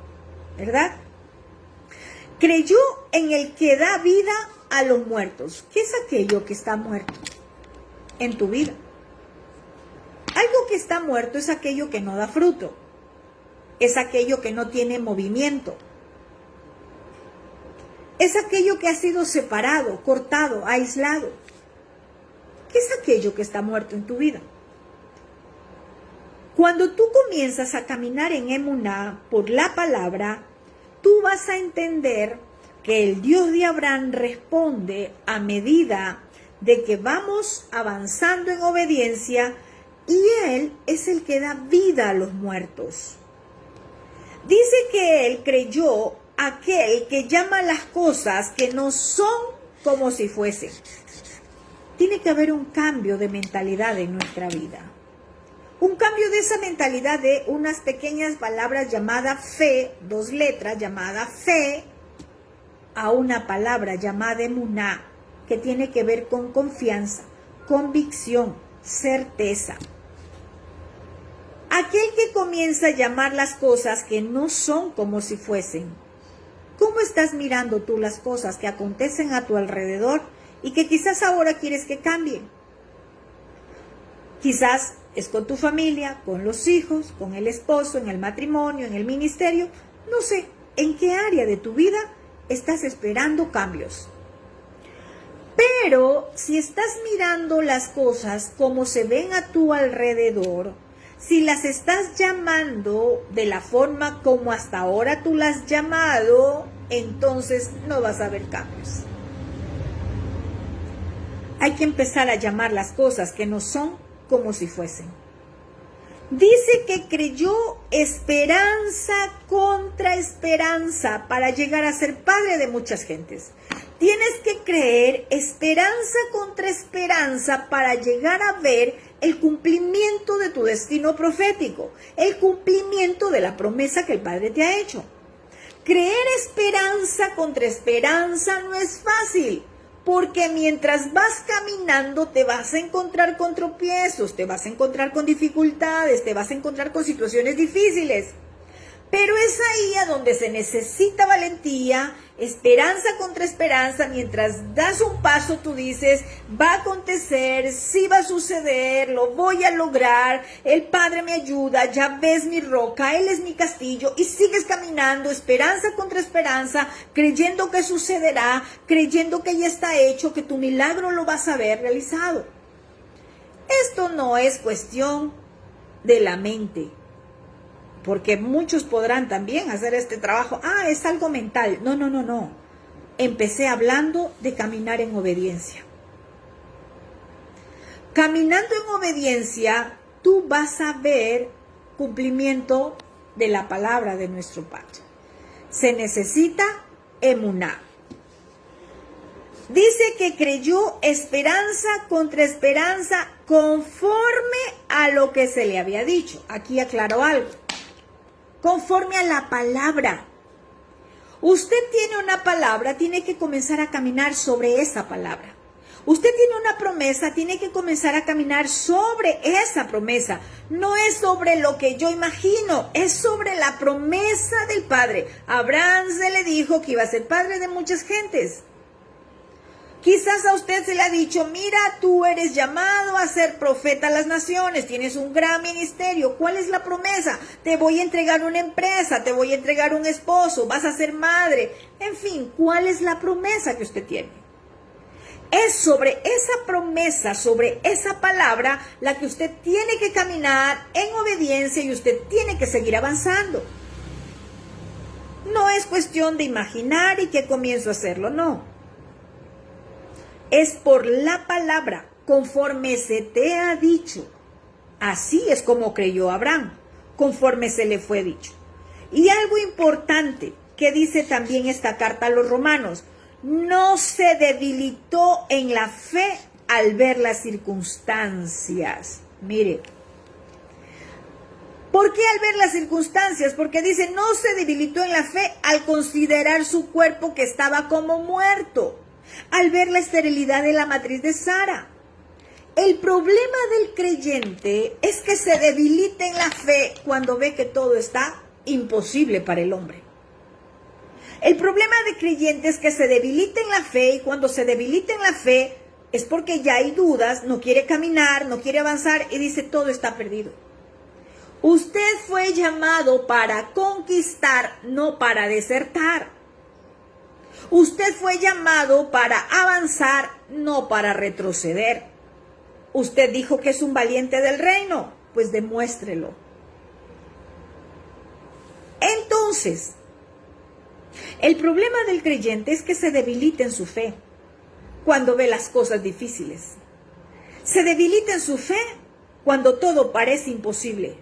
¿verdad? Creyó en el que da vida a los muertos. ¿Qué es aquello que está muerto en tu vida? Algo que está muerto es aquello que no da fruto. Es aquello que no tiene movimiento. Es aquello que ha sido separado, cortado, aislado. ¿Qué es aquello que está muerto en tu vida? Cuando tú comienzas a caminar en Emuná por la palabra, tú vas a entender que el Dios de Abraham responde a medida de que vamos avanzando en obediencia y Él es el que da vida a los muertos. Dice que Él creyó aquel que llama las cosas que no son como si fuesen. Tiene que haber un cambio de mentalidad en nuestra vida. Un cambio de esa mentalidad de unas pequeñas palabras llamada fe, 2 letras llamada fe, a una palabra llamada emuná, que tiene que ver con confianza, convicción, certeza. Aquel que comienza a llamar las cosas que no son como si fuesen. ¿Cómo estás mirando tú las cosas que acontecen a tu alrededor y que quizás ahora quieres que cambien? Quizás es con tu familia, con los hijos, con el esposo, en el matrimonio, en el ministerio. No sé, ¿en qué área de tu vida estás esperando cambios? Pero si estás mirando las cosas como se ven a tu alrededor, si las estás llamando de la forma como hasta ahora tú las has llamado, entonces no vas a ver cambios. Hay que empezar a llamar las cosas que no son como si fuesen. Dice que creyó esperanza contra esperanza para llegar a ser padre de muchas gentes. Tienes que creer esperanza contra esperanza para llegar a ver el cumplimiento de tu destino profético, el cumplimiento de la promesa que el Padre te ha hecho. Creer esperanza contra esperanza no es fácil, porque mientras vas caminando te vas a encontrar con tropiezos, te vas a encontrar con dificultades, te vas a encontrar con situaciones difíciles. Pero es ahí a donde se necesita valentía, esperanza contra esperanza. Mientras das un paso, tú dices, va a acontecer, sí va a suceder, lo voy a lograr, el Padre me ayuda, ya ves mi roca, Él es mi castillo, y sigues caminando, esperanza contra esperanza, creyendo que sucederá, creyendo que ya está hecho, que tu milagro lo vas a ver realizado. Esto no es cuestión de la mente, porque muchos podrán también hacer este trabajo. Es algo mental. No. Empecé hablando de caminar en obediencia. Caminando en obediencia, tú vas a ver cumplimiento de la palabra de nuestro Padre. Se necesita emuná. Dice que creyó esperanza contra esperanza conforme a lo que se le había dicho. Aquí aclaro algo. Conforme a la palabra. Usted tiene una palabra, tiene que comenzar a caminar sobre esa palabra. Usted tiene una promesa, tiene que comenzar a caminar sobre esa promesa. No es sobre lo que yo imagino, es sobre la promesa del Padre. A Abraham se le dijo que iba a ser padre de muchas gentes. Quizás a usted se le ha dicho, mira, tú eres llamado a ser profeta a las naciones, tienes un gran ministerio. ¿Cuál es la promesa? Te voy a entregar una empresa, te voy a entregar un esposo, vas a ser madre. En fin, ¿cuál es la promesa que usted tiene? Es sobre esa promesa, sobre esa palabra, la que usted tiene que caminar en obediencia y usted tiene que seguir avanzando. No es cuestión de imaginar y que comienzo a hacerlo, no. Es por la palabra, conforme se te ha dicho. Así es como creyó Abraham, conforme se le fue dicho. Y algo importante que dice también esta carta a los romanos, no se debilitó en la fe al ver las circunstancias. Mire, ¿por qué al ver las circunstancias? Porque dice, no se debilitó en la fe al considerar su cuerpo que estaba como muerto, al ver la esterilidad de la matriz de Sara. El problema del creyente es que se debilita en la fe cuando ve que todo está imposible para el hombre. El problema de creyentes es que se debilita en la fe, y cuando se debilita en la fe es porque ya hay dudas, no quiere caminar, no quiere avanzar y dice todo está perdido. Usted fue llamado para conquistar, no para desertar. Usted fue llamado para avanzar, no para retroceder. Usted dijo que es un valiente del reino, pues demuéstrelo. Entonces, el problema del creyente es que se debilita en su fe cuando ve las cosas difíciles. Se debilita en su fe cuando todo parece imposible.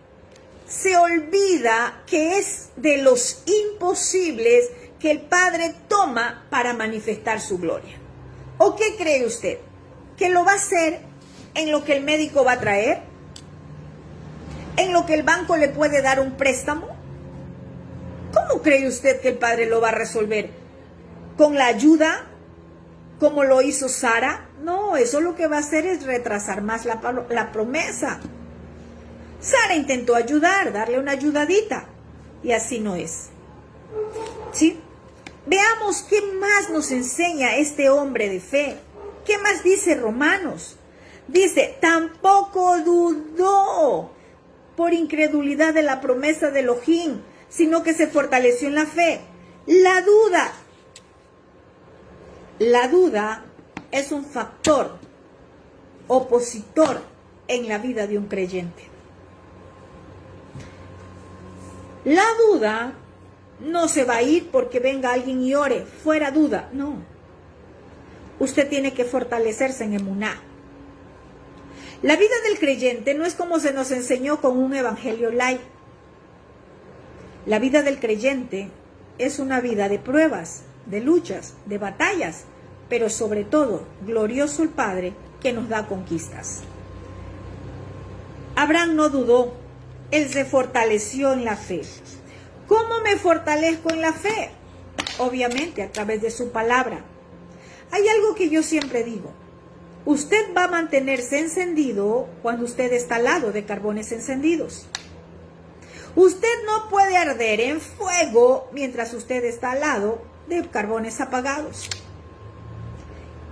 Se olvida que es de los imposibles que el Padre toma para manifestar su gloria. ¿O qué cree usted? ¿Que lo va a hacer en lo que el médico va a traer? ¿En lo que el banco le puede dar un préstamo? ¿Cómo cree usted que el Padre lo va a resolver? ¿Con la ayuda? ¿Como lo hizo Sara? No, eso lo que va a hacer es retrasar más la promesa. Sara intentó ayudar, darle una ayudadita, y así no es. ¿Sí? Veamos qué más nos enseña este hombre de fe. ¿Qué más dice Romanos? Dice, tampoco dudó por incredulidad de la promesa de Elohim, sino que se fortaleció en la fe. La duda es un factor opositor en la vida de un creyente. La duda no se va a ir porque venga alguien y ore, fuera duda, no. Usted tiene que fortalecerse en emuná. La vida del creyente no es como se nos enseñó con un evangelio light. La vida del creyente es una vida de pruebas, de luchas, de batallas, pero sobre todo, glorioso el Padre que nos da conquistas. Abraham no dudó, él se fortaleció en la fe. ¿Cómo me fortalezco en la fe? Obviamente a través de su palabra. Hay algo que yo siempre digo. Usted va a mantenerse encendido cuando usted está al lado de carbones encendidos. Usted no puede arder en fuego mientras usted está al lado de carbones apagados.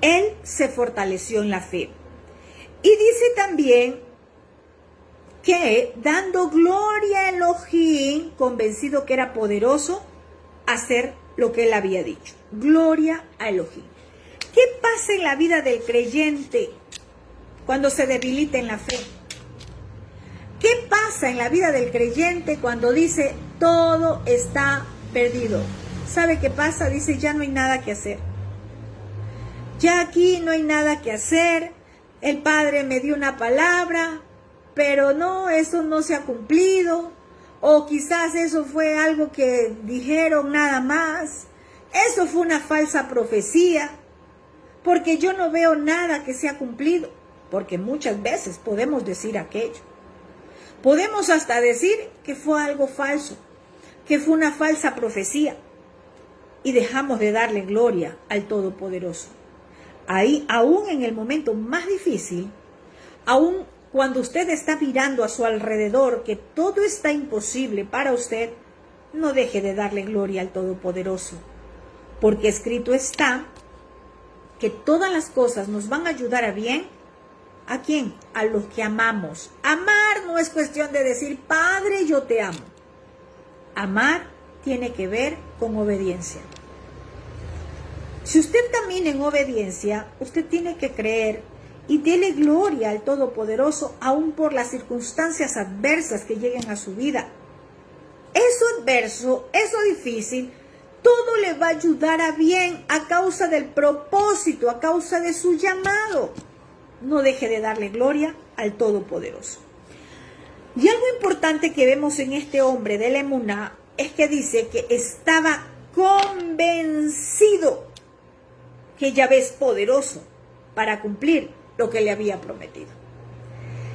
Él se fortaleció en la fe. Y dice también que dando gloria a Elohim, convencido que era poderoso hacer lo que él había dicho. Gloria a Elohim. ¿Qué pasa en la vida del creyente cuando se debilita en la fe? ¿Qué pasa en la vida del creyente cuando dice todo está perdido? ¿Sabe qué pasa? Dice ya no hay nada que hacer. Ya aquí no hay nada que hacer. El Padre me dio una palabra, pero no, eso no se ha cumplido, o quizás eso fue algo que dijeron nada más, eso fue una falsa profecía, porque yo no veo nada que se ha cumplido, porque muchas veces podemos decir aquello. Podemos hasta decir que fue algo falso, que fue una falsa profecía, y dejamos de darle gloria al Todopoderoso. Ahí, aún en el momento más difícil, aún cuando usted está mirando a su alrededor que todo está imposible para usted, no deje de darle gloria al Todopoderoso, porque escrito está que todas las cosas nos van a ayudar a bien. ¿A quién? A los que amamos. Amar no es cuestión de decir, Padre, yo te amo. Amar tiene que ver con obediencia. Si usted camina en obediencia, usted tiene que creer y dele gloria al Todopoderoso, aún por las circunstancias adversas que lleguen a su vida. Eso adverso, eso difícil, todo le va a ayudar a bien a causa del propósito, a causa de su llamado. No deje de darle gloria al Todopoderoso. Y algo importante que vemos en este hombre de la emuná es que dice que estaba convencido que Yahvé es poderoso para cumplir lo que le había prometido.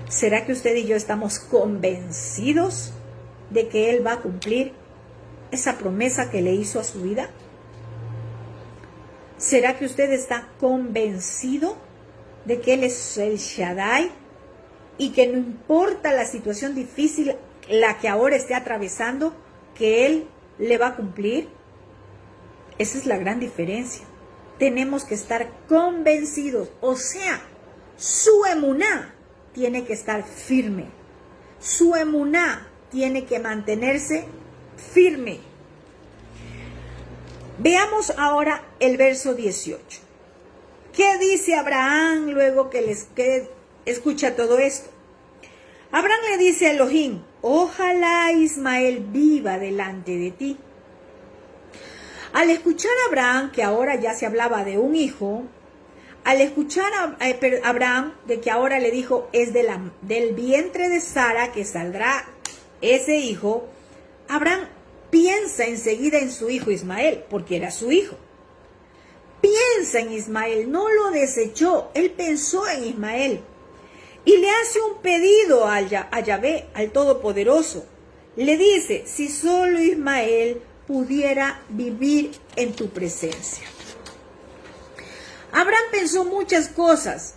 ¿Será que usted y yo estamos convencidos de que Él va a cumplir esa promesa que le hizo a su vida? ¿Será que usted está convencido de que Él es el Shaddai y que no importa la situación difícil, la que ahora esté atravesando, que Él le va a cumplir? Esa es la gran diferencia. Tenemos que estar convencidos, o sea, su emuná tiene que estar firme. Su emuná tiene que mantenerse firme. Veamos ahora el verso 18. ¿Qué dice Abraham luego que escucha todo esto? Abraham le dice a Elohim: ojalá Ismael viva delante de ti. Al escuchar a Abraham que ahora ya se hablaba de un hijo, al escuchar a Abraham de que ahora le dijo es del vientre de Sara que saldrá ese hijo, Abraham piensa enseguida en su hijo Ismael, porque era su hijo. Piensa en Ismael, no lo desechó, él pensó en Ismael. Y le hace un pedido a Yahvé, al Todopoderoso. Le dice: si solo Ismael pudiera vivir en tu presencia. Abraham pensó muchas cosas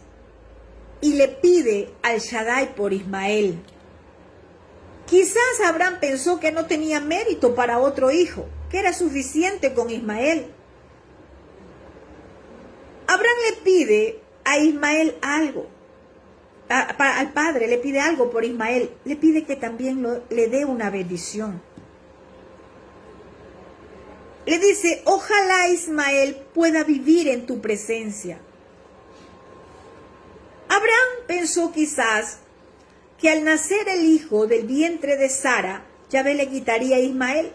y le pide al Shaddai por Ismael. Quizás Abraham pensó que no tenía mérito para otro hijo, que era suficiente con Ismael. Abraham le pide a Ismael algo, al padre le pide algo por Ismael, le pide que también le dé una bendición. Le dice: ojalá Ismael pueda vivir en tu presencia. Abraham pensó quizás que al nacer el hijo del vientre de Sara, Yahvé le quitaría a Ismael.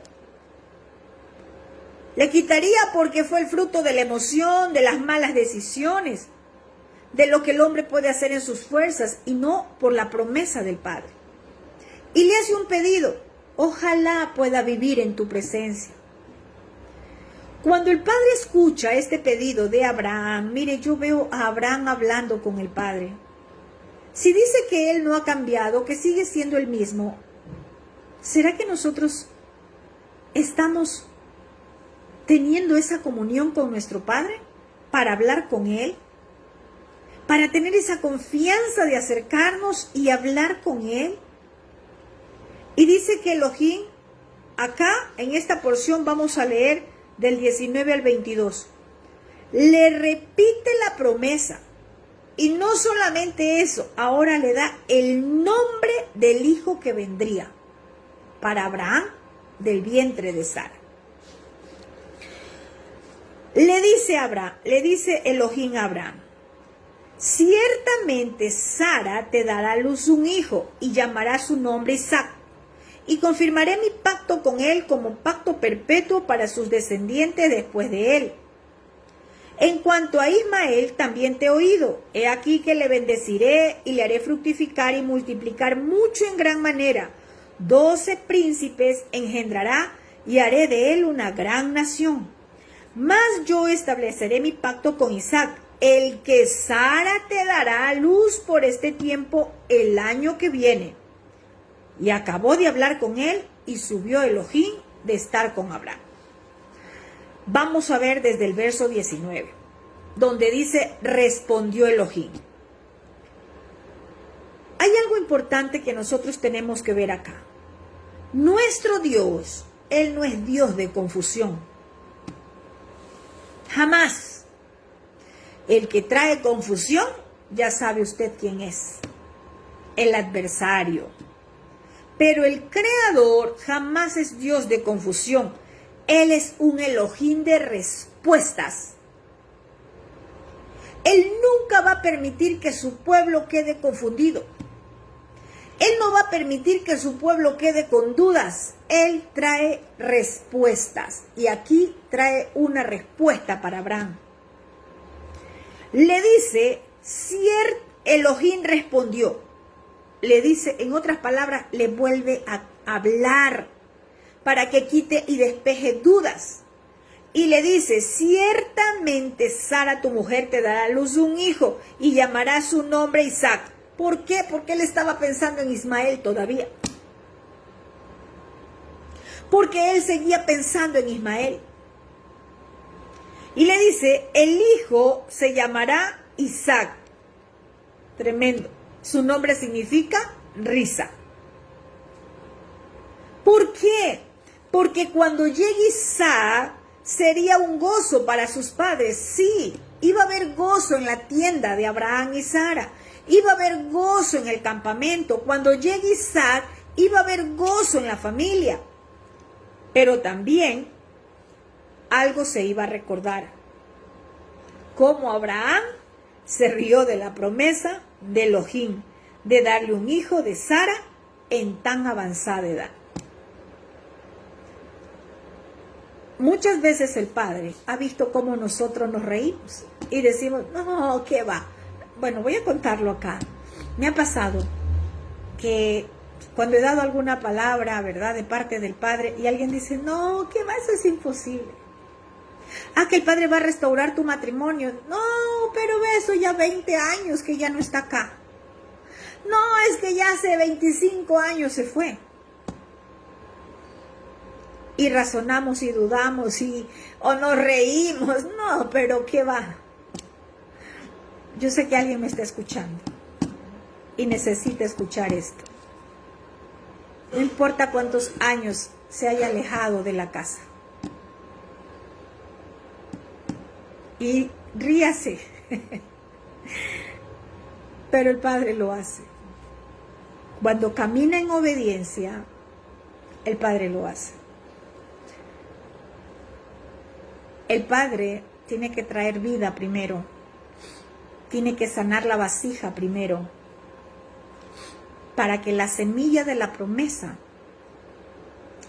Le quitaría porque fue el fruto de la emoción, de las malas decisiones, de lo que el hombre puede hacer en sus fuerzas y no por la promesa del Padre. Y le hace un pedido: ojalá pueda vivir en tu presencia. Cuando el Padre escucha este pedido de Abraham, mire, yo veo a Abraham hablando con el Padre. Si dice que él no ha cambiado, que sigue siendo el mismo, ¿será que nosotros estamos teniendo esa comunión con nuestro Padre para hablar con Él? Para tener esa confianza de acercarnos y hablar con Él. Y dice que Elohim, acá en esta porción vamos a leer del 19 al 22, le repite la promesa. Y no solamente eso, ahora le da el nombre del hijo que vendría para Abraham del vientre de Sara. Le dice Elohim a Abraham: ciertamente Sara te dará a luz un hijo y llamará su nombre Isaac, y confirmaré mi pacto con él como pacto perpetuo para sus descendientes después de él. En cuanto a Ismael, también te he oído. He aquí que le bendeciré y le haré fructificar y multiplicar mucho en gran manera. 12 príncipes engendrará y haré de él una gran nación. Mas yo estableceré mi pacto con Isaac, el que Sara te dará a luz por este tiempo el año que viene. Y acabó de hablar con él y subió Elohim de estar con Abraham. Vamos a ver desde el verso 19, donde dice: respondió Elohim. Hay algo importante que nosotros tenemos que ver acá. Nuestro Dios, Él no es Dios de confusión. Jamás. El que trae confusión, ya sabe usted quién es. El adversario. Pero el Creador jamás es Dios de confusión. Él es un Elohim de respuestas. Él nunca va a permitir que su pueblo quede confundido. Él no va a permitir que su pueblo quede con dudas. Él trae respuestas. Y aquí trae una respuesta para Abraham. Le dice: Elohim respondió. Le dice, en otras palabras, le vuelve a hablar para que quite y despeje dudas. Y le dice: ciertamente Sara tu mujer te dará a luz un hijo y llamará su nombre Isaac. ¿Por qué? Porque él estaba pensando en Ismael todavía. Porque él seguía pensando en Ismael. Y le dice: el hijo se llamará Isaac. Tremendo. Su nombre significa risa. ¿Por qué? Porque cuando llegue Isaac, sería un gozo para sus padres. Sí, iba a haber gozo en la tienda de Abraham y Sara. Iba a haber gozo en el campamento. Cuando llegue Isaac, iba a haber gozo en la familia. Pero también algo se iba a recordar. Cómo Abraham se rió de la promesa de Elohim de darle un hijo de Sara en tan avanzada edad. Muchas veces el Padre ha visto cómo nosotros nos reímos y decimos, no, ¿qué va? Bueno, voy a contarlo acá. Me ha pasado que cuando he dado alguna palabra, ¿verdad?, de parte del Padre, y alguien dice, no, ¿qué va? Eso es imposible. Ah, que el Padre va a restaurar tu matrimonio. No, pero eso ya 20 años que ya no está acá. No, es que ya hace 25 años se fue. Y razonamos y dudamos o nos reímos. No, pero ¿qué va? Yo sé que alguien me está escuchando y necesita escuchar esto. No importa cuántos años se haya alejado de la casa. Y ríase. Pero el Padre lo hace. Cuando camina en obediencia, el Padre lo hace. El Padre tiene que traer vida primero. Tiene que sanar la vasija primero. Para que la semilla de la promesa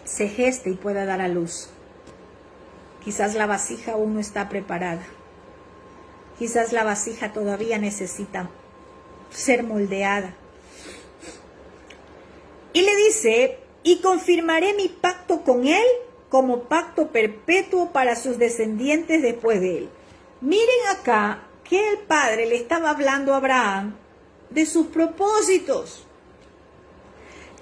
se geste y pueda dar a luz. Quizás la vasija aún no está preparada. Quizás la vasija todavía necesita ser moldeada. Y le dice, y confirmaré mi pacto con él como pacto perpetuo para sus descendientes después de él. Miren acá que el Padre le estaba hablando a Abraham de sus propósitos.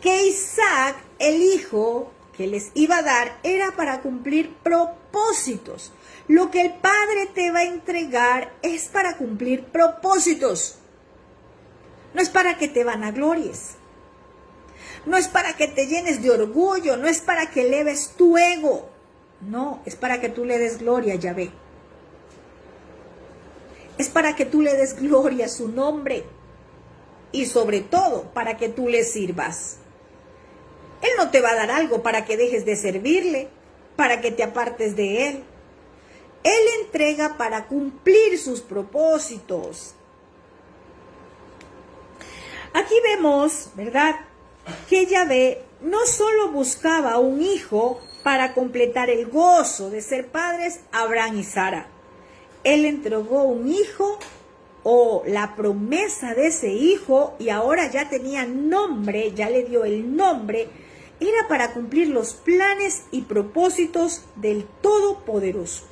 Que Isaac, el hijo que les iba a dar, era para cumplir propósitos. Lo que el Padre te va a entregar es para cumplir propósitos. No es para que te vanaglories. No es para que te llenes de orgullo. No es para que eleves tu ego. No, es para que tú le des gloria a Yahvé. Es para que tú le des gloria a su nombre. Y sobre todo, para que tú le sirvas. Él no te va a dar algo para que dejes de servirle, para que te apartes de él. Él entrega para cumplir sus propósitos. Aquí vemos, ¿verdad?, que Yahvé no solo buscaba un hijo para completar el gozo de ser padres a Abraham y Sara. Él entregó un hijo o la promesa de ese hijo y ahora ya tenía nombre, ya le dio el nombre. Era para cumplir los planes y propósitos del Todopoderoso.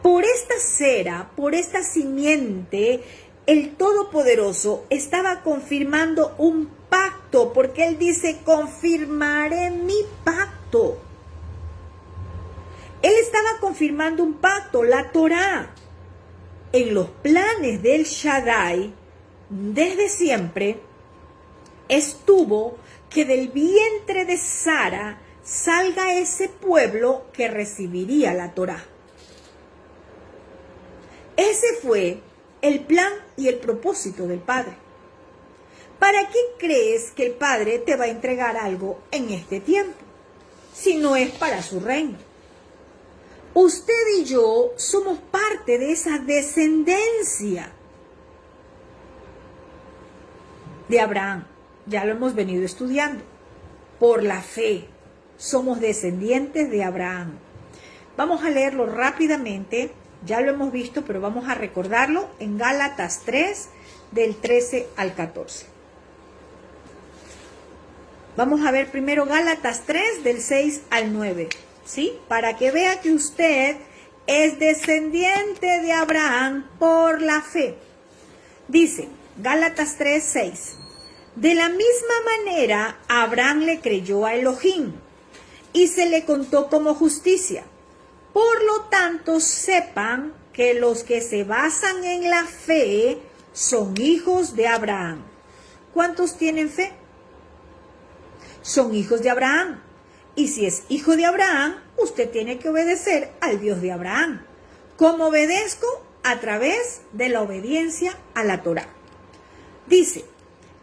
Por esta cera, por esta simiente, el Todopoderoso estaba confirmando un pacto, porque Él dice, confirmaré mi pacto. Él estaba confirmando un pacto, la Torá. En los planes del Shaddai, desde siempre, estuvo que del vientre de Sara salga ese pueblo que recibiría la Torá. Ese fue el plan y el propósito del Padre. ¿Para qué crees que el Padre te va a entregar algo en este tiempo? Si no es para su reino. Usted y yo somos parte de esa descendencia de Abraham. Ya lo hemos venido estudiando. Por la fe, somos descendientes de Abraham. Vamos a leerlo rápidamente. Ya lo hemos visto, pero vamos a recordarlo en Gálatas 3, del 13 al 14. Vamos a ver primero Gálatas 3, del 6 al 9. ¿Sí? Para que vea que usted es descendiente de Abraham por la fe. Dice, Gálatas 3, 6. De la misma manera, Abraham le creyó a Elohim y se le contó como justicia. Por lo tanto, sepan que los que se basan en la fe son hijos de Abraham. ¿Cuántos tienen fe? Son hijos de Abraham. Y si es hijo de Abraham, usted tiene que obedecer al Dios de Abraham. ¿Cómo obedezco? A través de la obediencia a la Torá. Dice,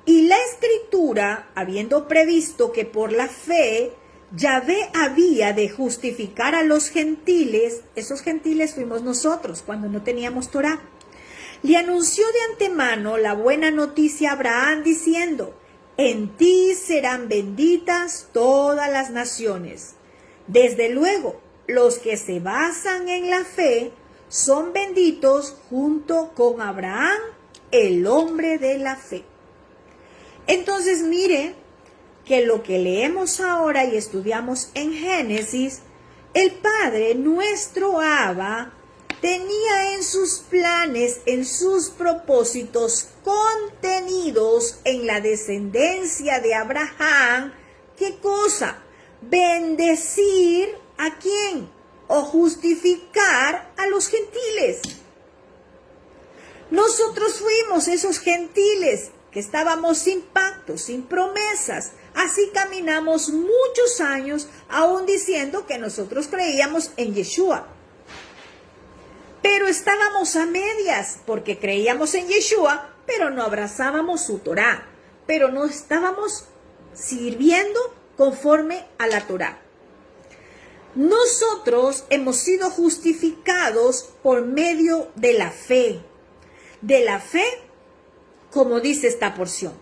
y la Escritura, habiendo previsto que por la fe Yahvé había de justificar a los gentiles, esos gentiles fuimos nosotros cuando no teníamos Torá, le anunció de antemano la buena noticia a Abraham diciendo, en ti serán benditas todas las naciones. Desde luego, los que se basan en la fe son benditos junto con Abraham, el hombre de la fe. Entonces mire que lo que leemos ahora y estudiamos en Génesis, el Padre, nuestro Abba, tenía en sus planes, en sus propósitos contenidos en la descendencia de Abraham, ¿qué cosa? Bendecir ¿a quién? O justificar a los gentiles. Nosotros fuimos esos gentiles que estábamos sin pactos, sin promesas. Así caminamos muchos años, aún diciendo que nosotros creíamos en Yeshua. Pero estábamos a medias, porque creíamos en Yeshua, pero no abrazábamos su Torá, pero no estábamos sirviendo conforme a la Torá. Nosotros hemos sido justificados por medio de la fe. De la fe, como dice esta porción.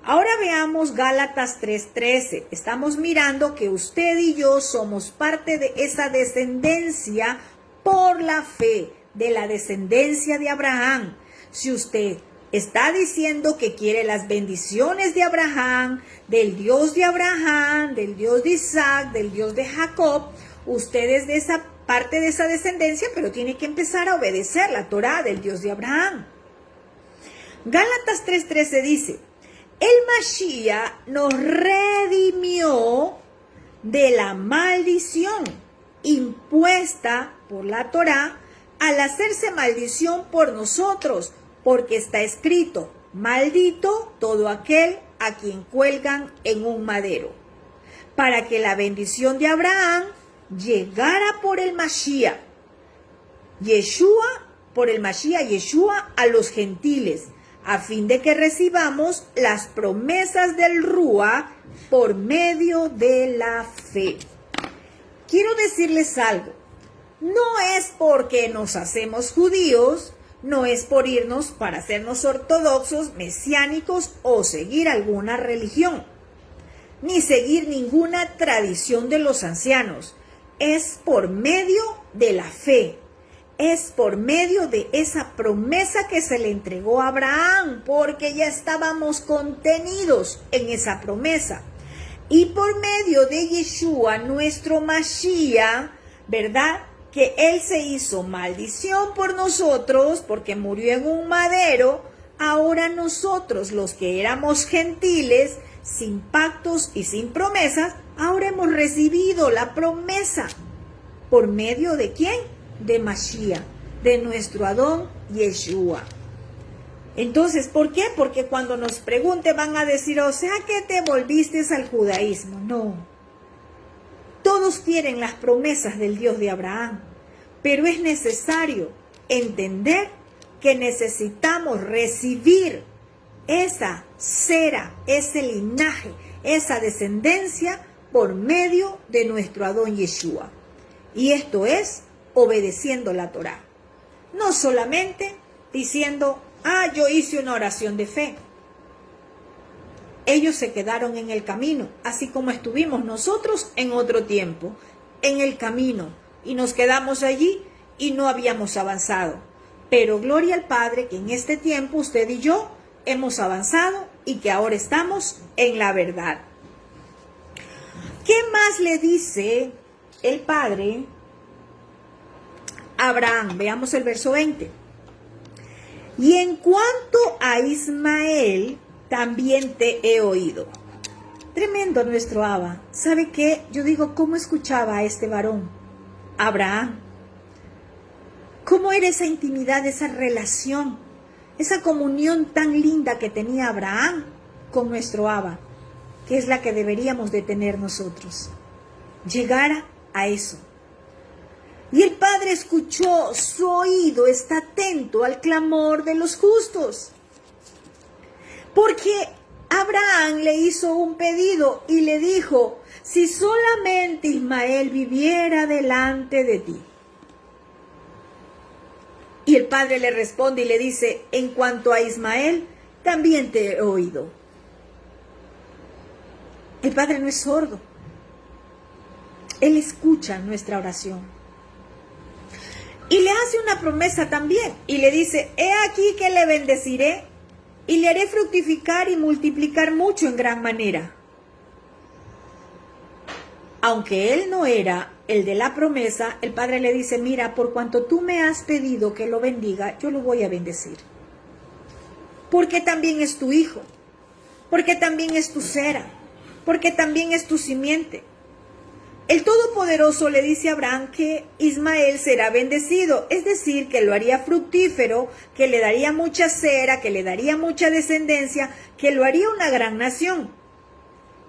Ahora veamos Gálatas 3:13. Estamos mirando que usted y yo somos parte de esa descendencia por la fe, de la descendencia de Abraham. Si usted está diciendo que quiere las bendiciones de Abraham, del Dios de Abraham, del Dios de Isaac, del Dios de Jacob, usted es de esa parte de esa descendencia, pero tiene que empezar a obedecer la Torá del Dios de Abraham. Gálatas 3:13 dice, el Mashiach nos redimió de la maldición impuesta por la Torá al hacerse maldición por nosotros, porque está escrito, maldito todo aquel a quien cuelgan en un madero, para que la bendición de Abraham llegara por el Mashiach, Yeshua a los gentiles, a fin de que recibamos las promesas del Rúa por medio de la fe. Quiero decirles algo, no es porque nos hacemos judíos, no es por irnos para hacernos ortodoxos, mesiánicos o seguir alguna religión, ni seguir ninguna tradición de los ancianos. Es por medio de la fe, es por medio de esa promesa que se le entregó a Abraham, porque ya estábamos contenidos en esa promesa. Y por medio de Yeshua, nuestro Mashiach, ¿verdad? Que Él se hizo maldición por nosotros, porque murió en un madero. Ahora nosotros, los que éramos gentiles, sin pactos y sin promesas, ahora hemos recibido la promesa. ¿Por medio de quién? De Mashiach, de nuestro Adón Yeshua. Entonces, ¿por qué? Porque cuando nos pregunten van a decir, o sea que te volviste al judaísmo. No. Todos quieren las promesas del Dios de Abraham, pero es necesario entender que necesitamos recibir esa cera, ese linaje, esa descendencia por medio de nuestro Adón Yeshua. Y esto es obedeciendo la Torá. No solamente diciendo, yo hice una oración de fe. Ellos se quedaron en el camino, así como estuvimos nosotros en otro tiempo, en el camino, y nos quedamos allí y no habíamos avanzado. Pero gloria al Padre que en este tiempo usted y yo hemos avanzado y que ahora estamos en la verdad. ¿Qué más le dice el Padre a Abraham? Veamos el verso 20. Y en cuanto a Ismael, también te he oído. Tremendo nuestro Abba. ¿Sabe qué? Yo digo, ¿cómo escuchaba a este varón? Abraham. ¿Cómo era esa intimidad, esa relación, esa comunión tan linda que tenía Abraham con nuestro Abba, que es la que deberíamos de tener nosotros? llegara a eso. Y el Padre escuchó, su oído está atento al clamor de los justos. Porque Abraham le hizo un pedido y le dijo, si solamente Ismael viviera delante de ti. Y el Padre le responde y le dice, en cuanto a Ismael, también te he oído. El Padre no es sordo. Él escucha nuestra oración. Y le hace una promesa también. Y le dice, he aquí que le bendeciré y le haré fructificar y multiplicar mucho en gran manera. Aunque él no era el de la promesa, el Padre le dice, mira, por cuanto tú me has pedido que lo bendiga, yo lo voy a bendecir. Porque también es tu hijo, porque también es tu cera, porque también es tu simiente. El Todopoderoso le dice a Abraham que Ismael será bendecido, es decir, que lo haría fructífero, que le daría mucha cera, que le daría mucha descendencia, que lo haría una gran nación.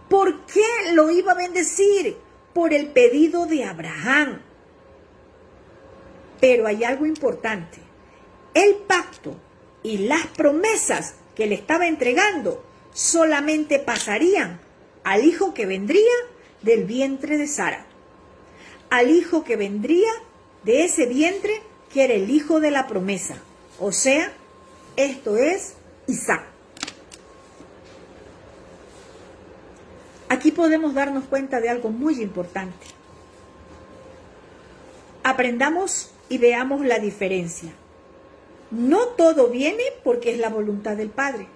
¿Por qué lo iba a bendecir? Por el pedido de Abraham. Pero hay algo importante. El pacto y las promesas que le estaba entregando solamente pasarían al hijo que vendría del vientre de Sara, al hijo que vendría de ese vientre que era el hijo de la promesa, o sea, esto es Isaac. Aquí podemos darnos cuenta de algo muy importante. Aprendamos y veamos la diferencia. No todo viene porque es la voluntad del Padre.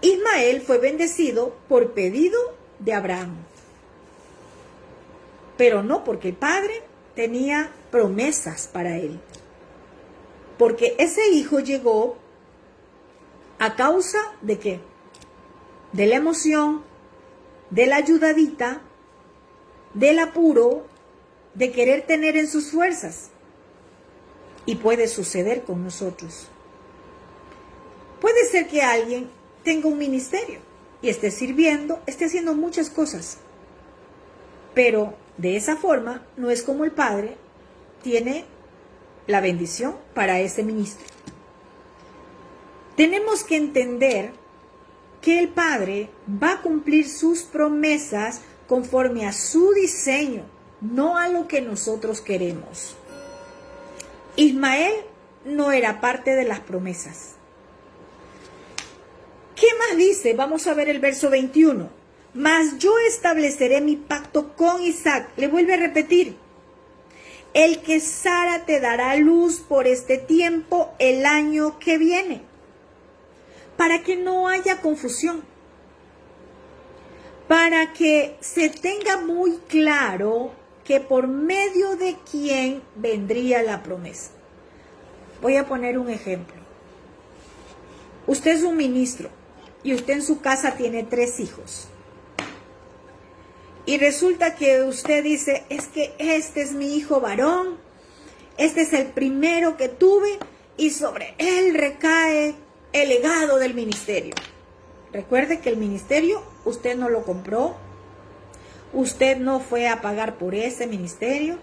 Ismael fue bendecido por pedido de Abraham, pero no porque el Padre tenía promesas para él, porque ese hijo llegó a causa de ¿qué? De la emoción, de la ayudadita, del apuro, de querer tener en sus fuerzas. Y puede suceder con nosotros. Puede ser que alguien tenga un ministerio y esté sirviendo, esté haciendo muchas cosas, pero de esa forma no es como el Padre tiene la bendición para ese ministerio. Tenemos que entender que el Padre va a cumplir sus promesas conforme a su diseño, no a lo que nosotros queremos. Ismael no era parte de las promesas. ¿Qué más dice? Vamos a ver el verso 21. Mas yo estableceré mi pacto con Isaac. Le vuelve a repetir. El que Sara te dará luz por este tiempo el año que viene. Para que no haya confusión. Para que se tenga muy claro que por medio de quién vendría la promesa. Voy a poner un ejemplo. Usted es un ministro y usted en su casa tiene 3 hijos. Y resulta que usted dice, es que este es mi hijo varón, este es el primero que tuve y sobre él recae el legado del ministerio. Recuerde que el ministerio usted no lo compró, usted no fue a pagar por ese ministerio,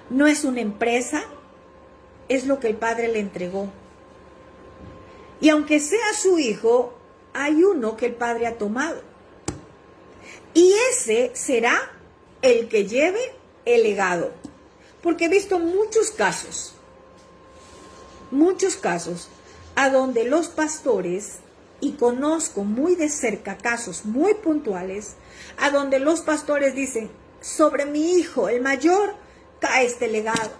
no es una empresa, es lo que el Padre le entregó. Y aunque sea su hijo, hay uno que el Padre ha tomado. Y ese será el que lleve el legado. Porque he visto muchos casos, a donde los pastores, y conozco muy de cerca casos muy puntuales, a donde los pastores dicen, sobre mi hijo, el mayor, cae este legado.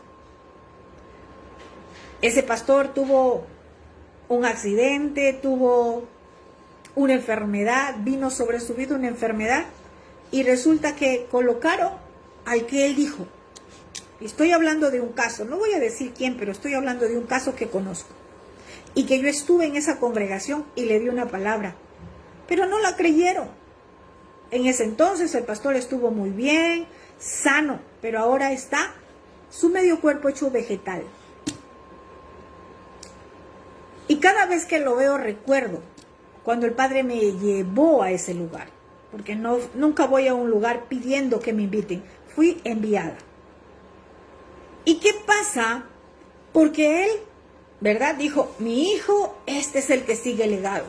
Ese pastor tuvo un accidente, tuvo una enfermedad, vino sobre su vida una enfermedad, y resulta que colocaron al que él dijo. Estoy hablando de un caso, no voy a decir quién, pero estoy hablando de un caso que conozco. Y que yo estuve en esa congregación y le di una palabra, pero no la creyeron. En ese entonces el pastor estuvo muy bien, sano, pero ahora está su medio cuerpo hecho vegetal. Y cada vez que lo veo recuerdo cuando el Padre me llevó a ese lugar. porque nunca voy a un lugar pidiendo que me inviten. Fui enviada. ¿Y qué pasa? Porque él, ¿verdad? Dijo, mi hijo, este es el que sigue el legado.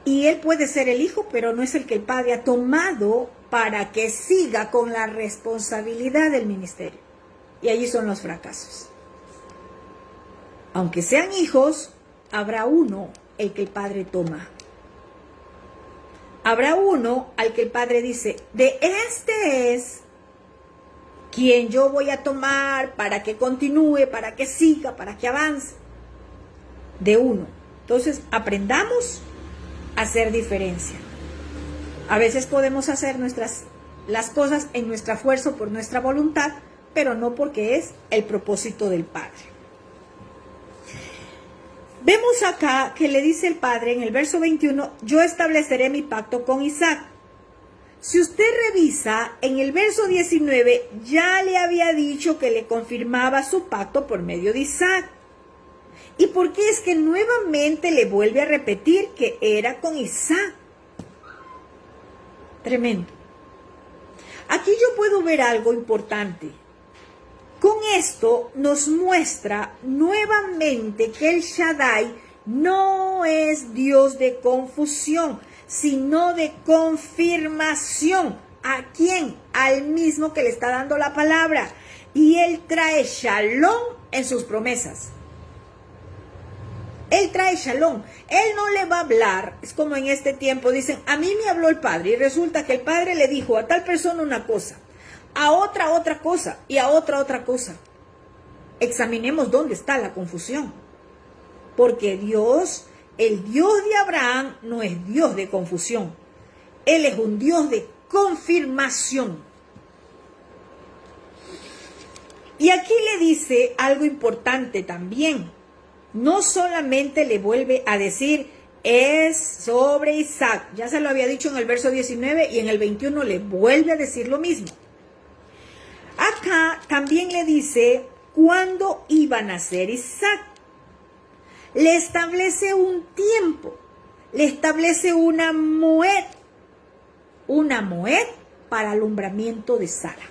Y él puede ser el hijo, pero no es el que el padre ha tomado para que siga con la responsabilidad del ministerio. Y allí son los fracasos. Aunque sean hijos, habrá uno el que el padre toma. Habrá uno al que el padre dice, de este es quien yo voy a tomar para que continúe, para que siga, para que avance. De uno. Entonces, aprendamos a hacer diferencia. A veces podemos hacer las cosas en nuestra fuerza, por nuestra voluntad, pero no porque es el propósito del Padre. Vemos acá que le dice el Padre en el verso 21, yo estableceré mi pacto con Isaac. Si usted revisa, en el verso 19 ya le había dicho que le confirmaba su pacto por medio de Isaac. ¿Y por qué es que nuevamente le vuelve a repetir que era con Isaac? Tremendo. Aquí yo puedo ver algo importante. Con esto nos muestra nuevamente que el Shaddai no es Dios de confusión, sino de confirmación. ¿A quién? Al mismo que le está dando la palabra. Y él trae shalom en sus promesas. Él trae shalom. Él no le va a hablar. Es como en este tiempo dicen, a mí me habló el Padre y resulta que el Padre le dijo a tal persona una cosa, a otra cosa y a otra cosa. Examinemos dónde está la confusión. Porque Dios, el Dios de Abraham, no es Dios de confusión. Él es un Dios de confirmación. Y aquí le dice algo importante también. No solamente le vuelve a decir, es sobre Isaac. Ya se lo había dicho en el verso 19 y en el 21 le vuelve a decir lo mismo. Acá también le dice cuándo iba a nacer Isaac. Le establece un tiempo, le establece una moed para alumbramiento de Sara.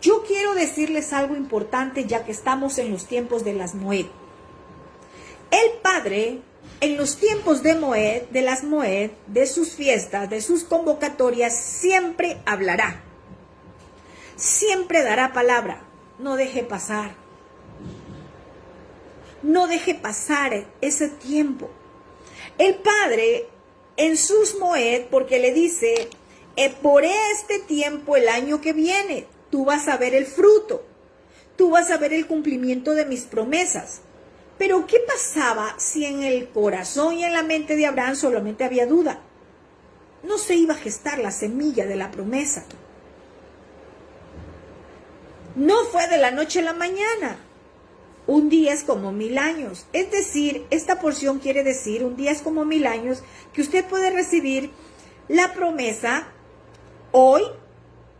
Yo quiero decirles algo importante ya que estamos en los tiempos de las moed. El Padre, en los tiempos de las moed, de sus fiestas, de sus convocatorias, siempre hablará. Siempre dará palabra. No deje pasar. No deje pasar ese tiempo. El Padre en sus moed, porque le dice, por este tiempo el año que viene, tú vas a ver el fruto. Tú vas a ver el cumplimiento de mis promesas. Pero ¿qué pasaba si en el corazón y en la mente de Abraham solamente había duda? No se iba a gestar la semilla de la promesa. No fue de la noche a la mañana. Un día es como 1000 años. Es decir, esta porción quiere decir un día es como 1000 años que usted puede recibir la promesa hoy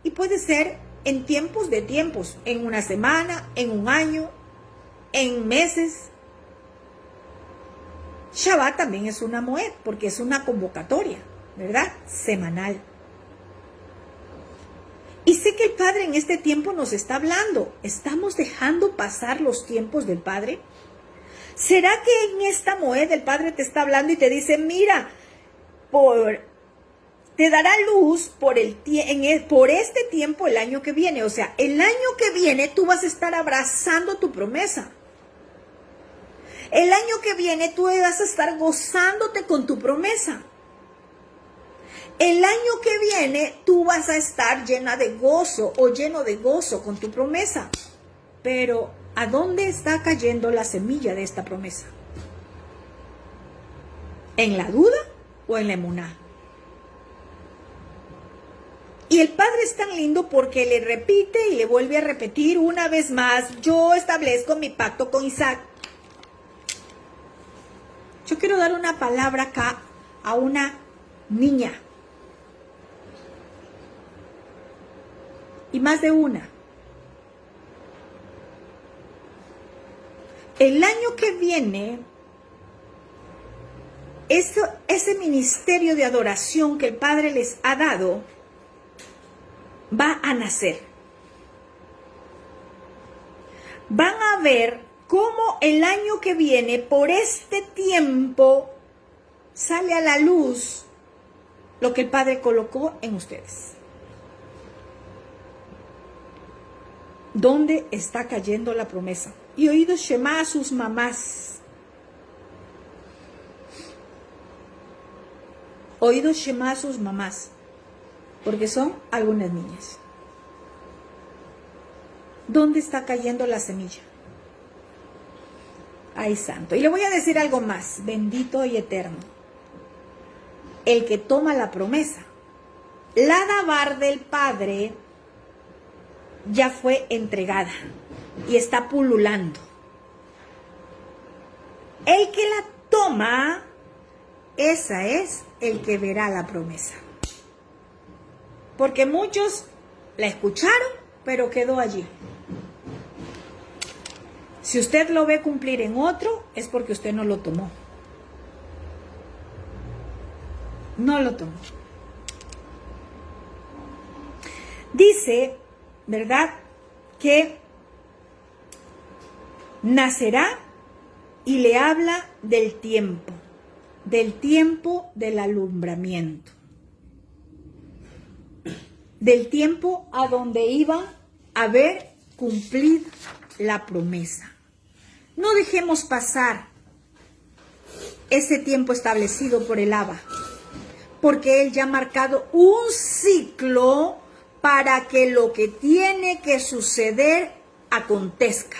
y puede ser en tiempos de tiempos, en una semana, en un año, en meses. Shabbat también es una moed porque es una convocatoria, ¿verdad? Semanal. Y sé que el Padre en este tiempo nos está hablando. ¿Estamos dejando pasar los tiempos del Padre? ¿Será que en esta moed el Padre te está hablando y te dice, mira, te dará luz por este tiempo el año que viene? O sea, el año que viene tú vas a estar abrazando tu promesa. El año que viene tú vas a estar gozándote con tu promesa. El año que viene tú vas a estar llena de gozo o lleno de gozo con tu promesa. Pero, ¿a dónde está cayendo la semilla de esta promesa? ¿En la duda o en la emuná? Y el Padre es tan lindo porque le repite y le vuelve a repetir una vez más, yo establezco mi pacto con Isaac. Yo quiero dar una palabra acá a una niña. Y más de una. El año que viene, ese ministerio de adoración que el Padre les ha dado va a nacer. Van a ver cómo el año que viene, por este tiempo, sale a la luz lo que el Padre colocó en ustedes. ¿Dónde está cayendo la promesa? Y oído Shema a sus mamás. Oído Shema a sus mamás, porque son algunas niñas. ¿Dónde está cayendo la semilla? Ay, santo. Y le voy a decir algo más, bendito y eterno. El que toma la promesa, la dabar del Padre, ya fue entregada y está pululando. El que la toma, esa es el que verá la promesa. Porque muchos la escucharon, pero quedó allí. Si usted lo ve cumplir en otro, es porque usted no lo tomó. No lo tomó. Dice, ¿verdad?, que nacerá y le habla del tiempo del alumbramiento, del tiempo a donde iban a ver cumplir la promesa. No dejemos pasar ese tiempo establecido por el Abba, porque Él ya ha marcado un ciclo para que lo que tiene que suceder acontezca.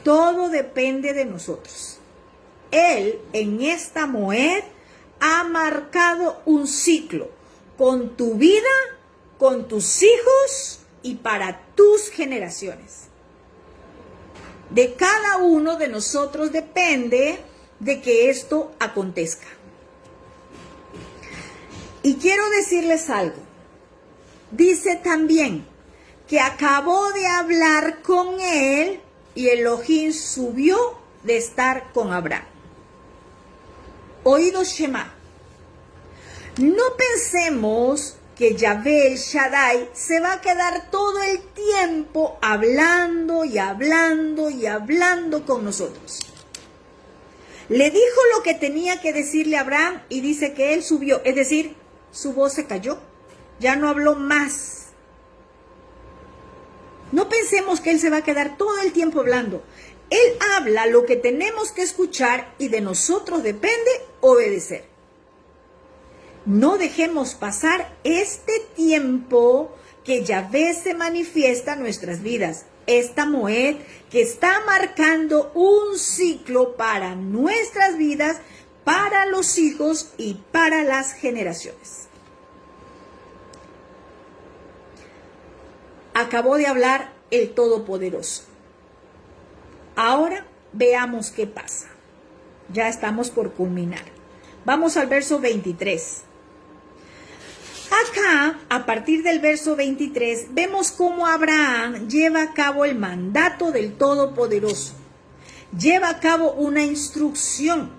Todo depende de nosotros. Él en esta Moed ha marcado un ciclo con tu vida, con tus hijos y para tus generaciones. De cada uno de nosotros depende de que esto acontezca. Y quiero decirles algo. Dice también que acabó de hablar con él y Elohim subió de estar con Abraham. Oído Shema. No pensemos que Yahvé el Shaddai se va a quedar todo el tiempo hablando y hablando y hablando con nosotros. Le dijo lo que tenía que decirle a Abraham y dice que él subió, es decir, su voz se cayó, ya no habló más. No pensemos que él se va a quedar todo el tiempo hablando. Él habla lo que tenemos que escuchar y de nosotros depende obedecer. No dejemos pasar este tiempo que Yahvé se manifiesta en nuestras vidas. Esta Moed que está marcando un ciclo para nuestras vidas, para los hijos y para las generaciones. Acabó de hablar el Todopoderoso. Ahora veamos qué pasa. Ya estamos por culminar. Vamos al verso 23. Acá, a partir del verso 23, vemos cómo Abraham lleva a cabo el mandato del Todopoderoso. Lleva a cabo una instrucción.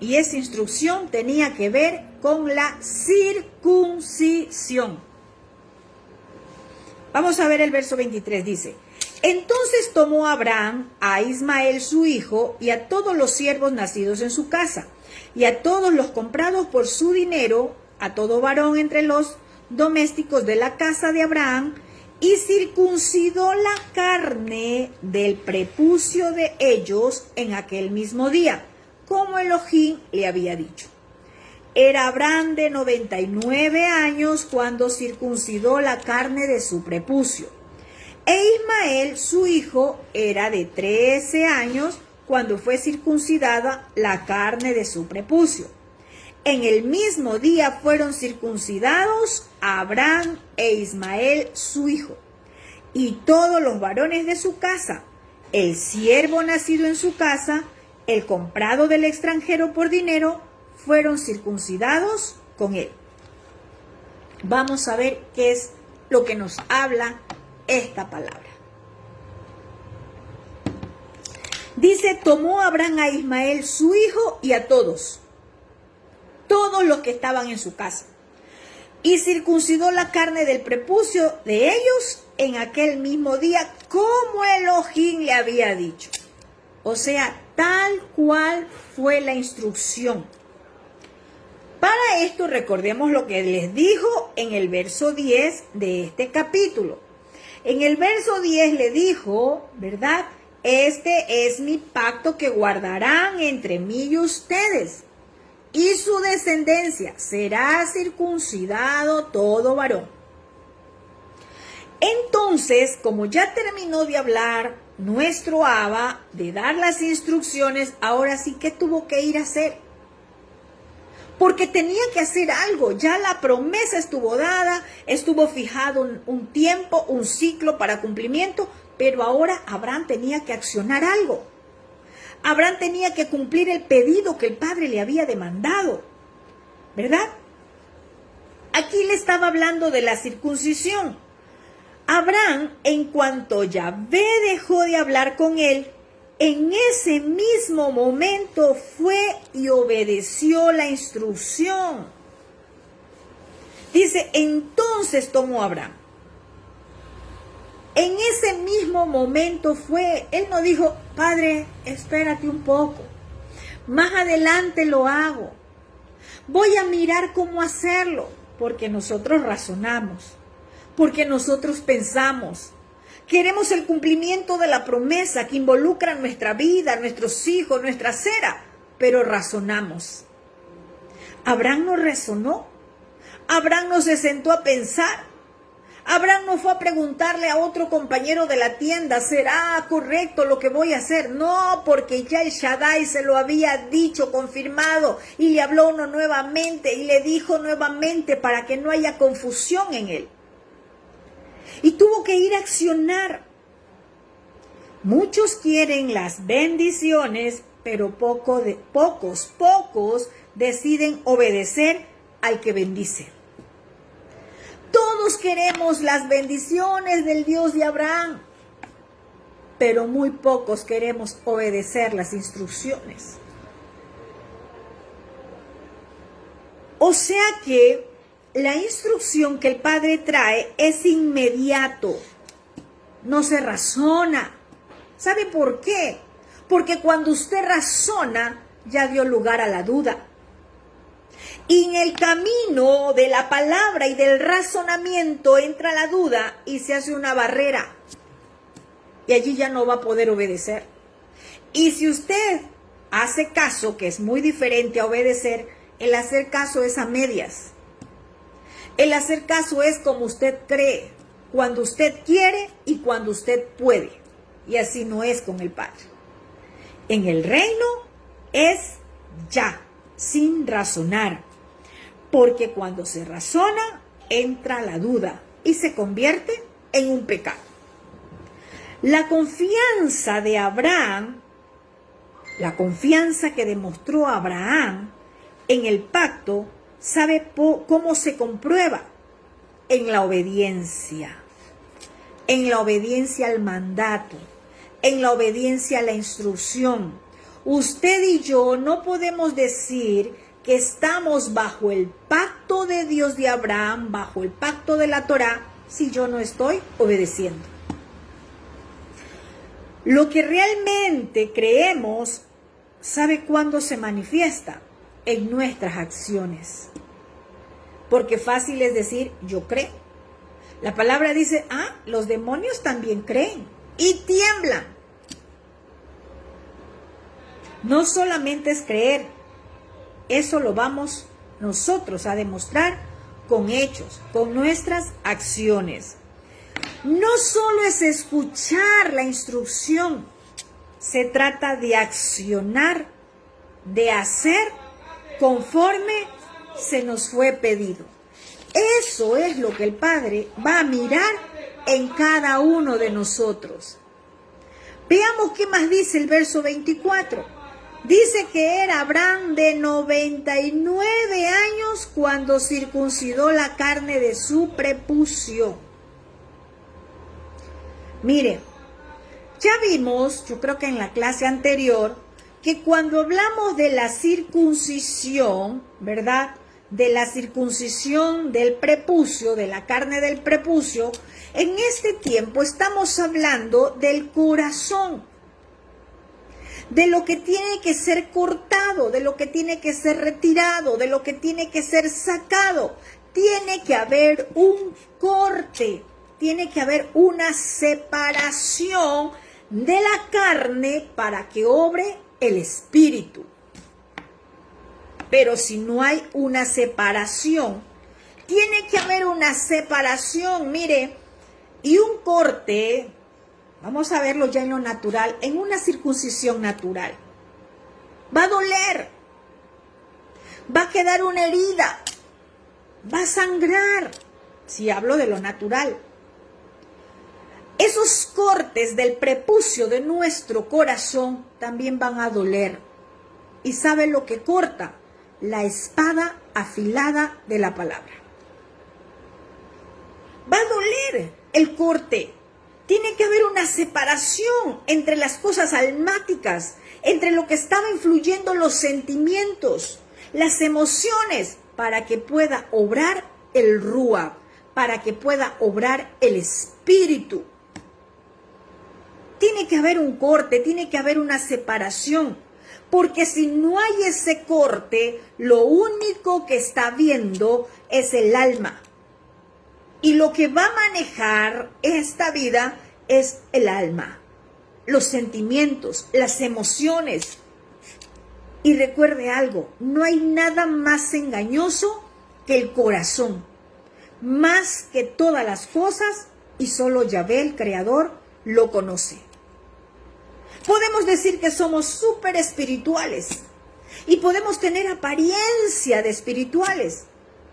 Y esa instrucción tenía que ver con la circuncisión. Vamos a ver el verso 23, dice: entonces tomó Abraham a Ismael su hijo y a todos los siervos nacidos en su casa, y a todos los comprados por su dinero, a todo varón entre los domésticos de la casa de Abraham, y circuncidó la carne del prepucio de ellos en aquel mismo día, como Elohim le había dicho. Era Abraham de 99 años cuando circuncidó la carne de su prepucio. E Ismael, su hijo, era de 13 años cuando fue circuncidada la carne de su prepucio. En el mismo día fueron circuncidados Abraham e Ismael, su hijo, y todos los varones de su casa, el siervo nacido en su casa, el comprado del extranjero por dinero, fueron circuncidados con él. Vamos a ver qué es lo que nos habla esta palabra. Dice: tomó Abraham a Ismael su hijo y a todos. todos los que estaban en su casa. Y circuncidó la carne del prepucio de ellos en aquel mismo día, como Elohim le había dicho. O sea, tal cual fue la instrucción. Para esto recordemos lo que les dijo en el verso 10 de este capítulo. En el verso 10 le dijo, ¿verdad? Este es mi pacto que guardarán entre mí y ustedes. Y su descendencia será circuncidado todo varón. Entonces, como ya terminó de hablar nuestro Abba, de dar las instrucciones, ahora sí, ¿qué tuvo que ir a hacer? Porque tenía que hacer algo, ya la promesa estuvo dada, estuvo fijado un tiempo, un ciclo para cumplimiento, pero ahora Abraham tenía que accionar algo. Abraham tenía que cumplir el pedido que el padre le había demandado, ¿verdad? Aquí le estaba hablando de la circuncisión. Abraham, en cuanto Yahvé dejó de hablar con él, en ese mismo momento fue y obedeció la instrucción. Dice, entonces tomó Abraham. En ese mismo momento fue, él no dijo, Padre, espérate un poco, más adelante lo hago, voy a mirar cómo hacerlo, porque nosotros razonamos, porque nosotros pensamos, queremos el cumplimiento de la promesa que involucra nuestra vida, nuestros hijos, nuestra cera, pero razonamos. Abraham no razonó, Abraham no se sentó a pensar. Abraham no fue a preguntarle a otro compañero de la tienda, ¿será correcto lo que voy a hacer? No, porque ya el Shaddai se lo había dicho, confirmado, y le habló uno nuevamente, y le dijo nuevamente para que no haya confusión en él. Y tuvo que ir a accionar. Muchos quieren las bendiciones, pero pocos deciden obedecer al que bendice. Todos queremos las bendiciones del Dios de Abraham, pero muy pocos queremos obedecer las instrucciones. O sea que la instrucción que el Padre trae es inmediato, no se razona. ¿Sabe por qué? Porque cuando usted razona, ya dio lugar a la duda. Y en el camino de la palabra y del razonamiento entra la duda y se hace una barrera. Y allí ya no va a poder obedecer. Y si usted hace caso, que es muy diferente a obedecer, el hacer caso es a medias. El hacer caso es como usted cree, cuando usted quiere y cuando usted puede. Y así no es con el Padre. En el reino es ya, sin razonar. Porque cuando se razona, entra la duda y se convierte en un pecado. La confianza de Abraham, la confianza que demostró Abraham en el pacto, ¿sabe cómo se comprueba? En la obediencia al mandato, en la obediencia a la instrucción. Usted y yo no podemos decir que estamos bajo el pacto de Dios de Abraham, bajo el pacto de la Torá, si yo no estoy obedeciendo. Lo que realmente creemos, ¿sabe cuándo se manifiesta? En nuestras acciones. Porque fácil es decir, yo creo. La palabra dice, los demonios también creen y tiemblan. No solamente es creer, eso lo vamos nosotros a demostrar con hechos, con nuestras acciones. No solo es escuchar la instrucción, se trata de accionar, de hacer conforme se nos fue pedido. Eso es lo que el Padre va a mirar en cada uno de nosotros. Veamos qué más dice el verso 24. Dice que era Abraham de 99 años cuando circuncidó la carne de su prepucio. Mire, ya vimos, yo creo que en la clase anterior, que cuando hablamos de la circuncisión, ¿verdad? De la circuncisión del prepucio, de la carne del prepucio, en este tiempo estamos hablando del corazón, de lo que tiene que ser cortado, de lo que tiene que ser retirado, de lo que tiene que ser sacado. Tiene que haber un corte, tiene que haber una separación de la carne para que obre el espíritu. Pero si no hay una separación, tiene que haber una separación, mire, y un corte, vamos a verlo ya en lo natural, en una circuncisión natural. Va a doler, va a quedar una herida, va a sangrar, si hablo de lo natural. Esos cortes del prepucio de nuestro corazón también van a doler. ¿Y sabe lo que corta? La espada afilada de la palabra. Va a doler el corte. Tiene que haber una separación entre las cosas almáticas, entre lo que estaba influyendo los sentimientos, las emociones, para que pueda obrar el Rúa, para que pueda obrar el espíritu. Tiene que haber un corte, tiene que haber una separación, porque si no hay ese corte, lo único que está viendo es el alma. Y lo que va a manejar esta vida es el alma, los sentimientos, las emociones. Y recuerde algo, no hay nada más engañoso que el corazón, más que todas las cosas, y solo Yahvé, el Creador, lo conoce. Podemos decir que somos súper espirituales y podemos tener apariencia de espirituales,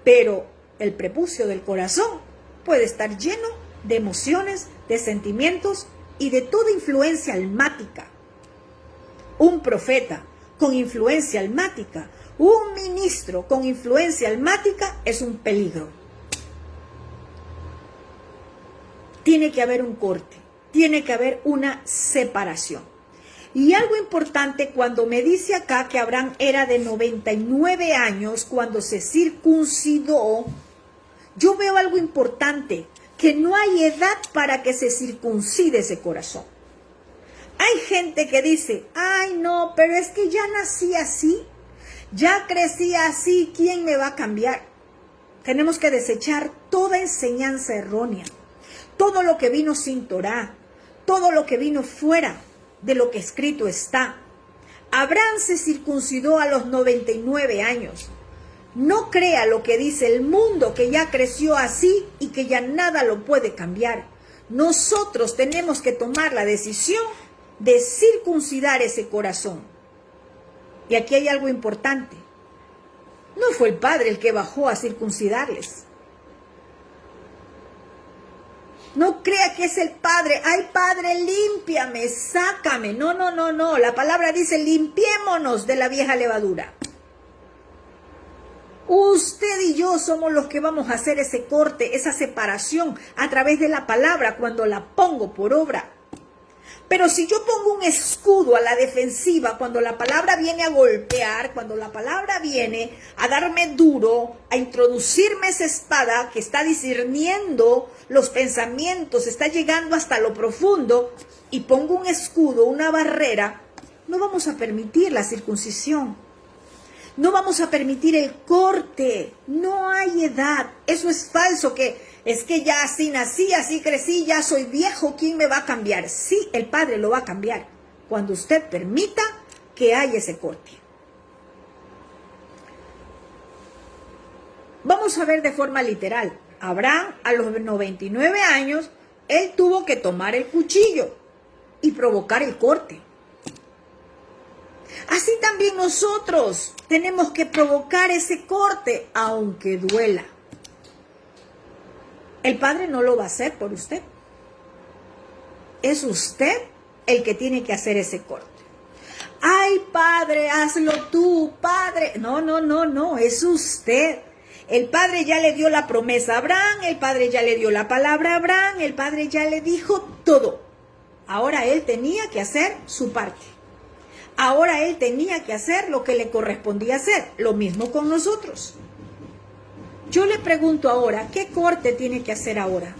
pero el prepucio del corazón puede estar lleno de emociones, de sentimientos y de toda influencia almática. Un profeta con influencia almática, un ministro con influencia almática es un peligro. Tiene que haber un corte, tiene que haber una separación. Y algo importante, cuando me dice acá que Abraham era de 99 años cuando se circuncidó, yo veo algo importante, que no hay edad para que se circuncide ese corazón. Hay gente que dice, ay no, pero es que ya nací así, ya crecí así, ¿quién me va a cambiar? Tenemos que desechar toda enseñanza errónea, todo lo que vino sin Torá, todo lo que vino fuera de lo que escrito está. Abraham se circuncidó a los 99 años. No crea lo que dice el mundo, que ya creció así y que ya nada lo puede cambiar. Nosotros tenemos que tomar la decisión de circuncidar ese corazón. Y aquí hay algo importante. No fue el Padre el que bajó a circuncidarles. No crea que es el Padre. Ay, Padre, límpiame, sácame. No, no, no, no. La palabra dice, limpiémonos de la vieja levadura. Usted y yo somos los que vamos a hacer ese corte, esa separación a través de la palabra cuando la pongo por obra. Pero si yo pongo un escudo a la defensiva, cuando la palabra viene a golpear, cuando la palabra viene a darme duro, a introducirme esa espada que está discerniendo los pensamientos, está llegando hasta lo profundo, y pongo un escudo, una barrera, no vamos a permitir la circuncisión. No vamos a permitir el corte. No hay edad. Eso es falso, que es que ya así nací, así crecí, ya soy viejo, ¿quién me va a cambiar? Sí, el Padre lo va a cambiar cuando usted permita que haya ese corte. Vamos a ver de forma literal. Abraham, a los 99 años, él tuvo que tomar el cuchillo y provocar el corte. Así también nosotros tenemos que provocar ese corte, aunque duela. El Padre no lo va a hacer por usted. Es usted el que tiene que hacer ese corte. Ay, Padre, hazlo tú, Padre. No, no, no, no, es usted. El Padre ya le dio la promesa a Abraham, el Padre ya le dio la palabra a Abraham, el Padre ya le dijo todo. Ahora él tenía que hacer su parte. Ahora él tenía que hacer lo que le correspondía hacer. Lo mismo con nosotros. Yo le pregunto ahora, ¿qué corte tiene que hacer ahora?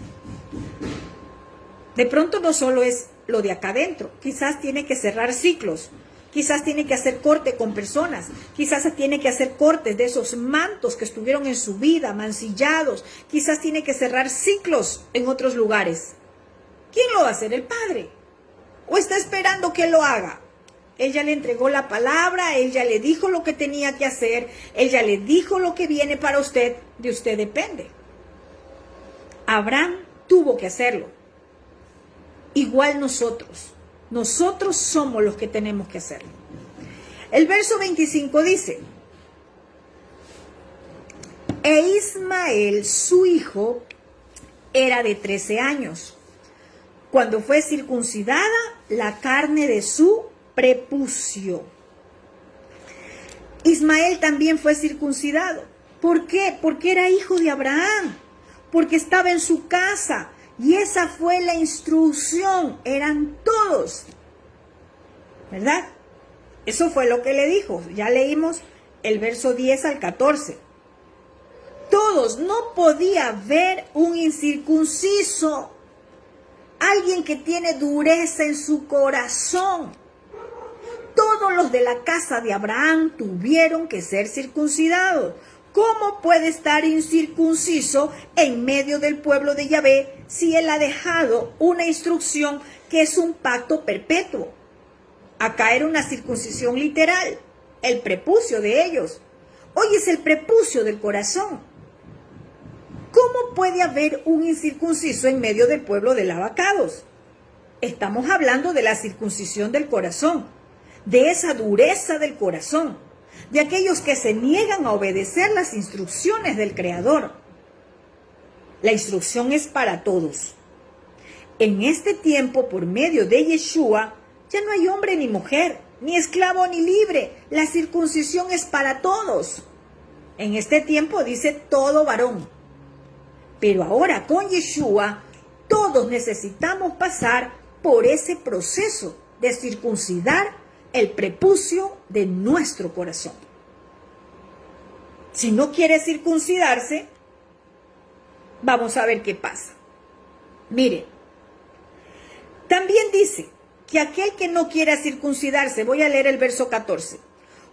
De pronto no solo es lo de acá adentro, quizás tiene que cerrar ciclos, quizás tiene que hacer corte con personas, quizás tiene que hacer cortes de esos mantos que estuvieron en su vida, mancillados, quizás tiene que cerrar ciclos en otros lugares. ¿Quién lo va a hacer? ¿El Padre? ¿O está esperando que lo haga? Él ya le entregó la palabra, él ya le dijo lo que tenía que hacer, él ya le dijo lo que viene para usted, de usted depende. Abraham tuvo que hacerlo. Igual nosotros somos los que tenemos que hacerlo. El verso 25 dice, e Ismael, su hijo, era de 13 años, cuando fue circuncidada la carne de su prepucio. Ismael también fue circuncidado. ¿Por qué? Porque era hijo de Abraham, porque estaba en su casa, y esa fue la instrucción, eran todos, ¿verdad? Eso fue lo que le dijo. Ya leímos el verso 10 al 14. Todos, no podía haber un incircunciso, alguien que tiene dureza en su corazón. Todos los de la casa de Abraham tuvieron que ser circuncidados. ¿Cómo puede estar incircunciso en medio del pueblo de Yahvé si él ha dejado una instrucción que es un pacto perpetuo? Acá era una circuncisión literal, el prepucio de ellos. Hoy es el prepucio del corazón. ¿Cómo puede haber un incircunciso en medio del pueblo de Lavacados? Estamos hablando de la circuncisión del corazón, de esa dureza del corazón, de aquellos que se niegan a obedecer las instrucciones del Creador. La instrucción es para todos. En este tiempo, por medio de Yeshua, ya no hay hombre ni mujer, ni esclavo ni libre. La circuncisión es para todos. En este tiempo dice todo varón. Pero ahora con Yeshua, todos necesitamos pasar por ese proceso de circuncidar el prepucio de nuestro corazón. Si no quiere circuncidarse, vamos a ver qué pasa. Mire, también dice que aquel que no quiera circuncidarse, voy a leer el verso 14.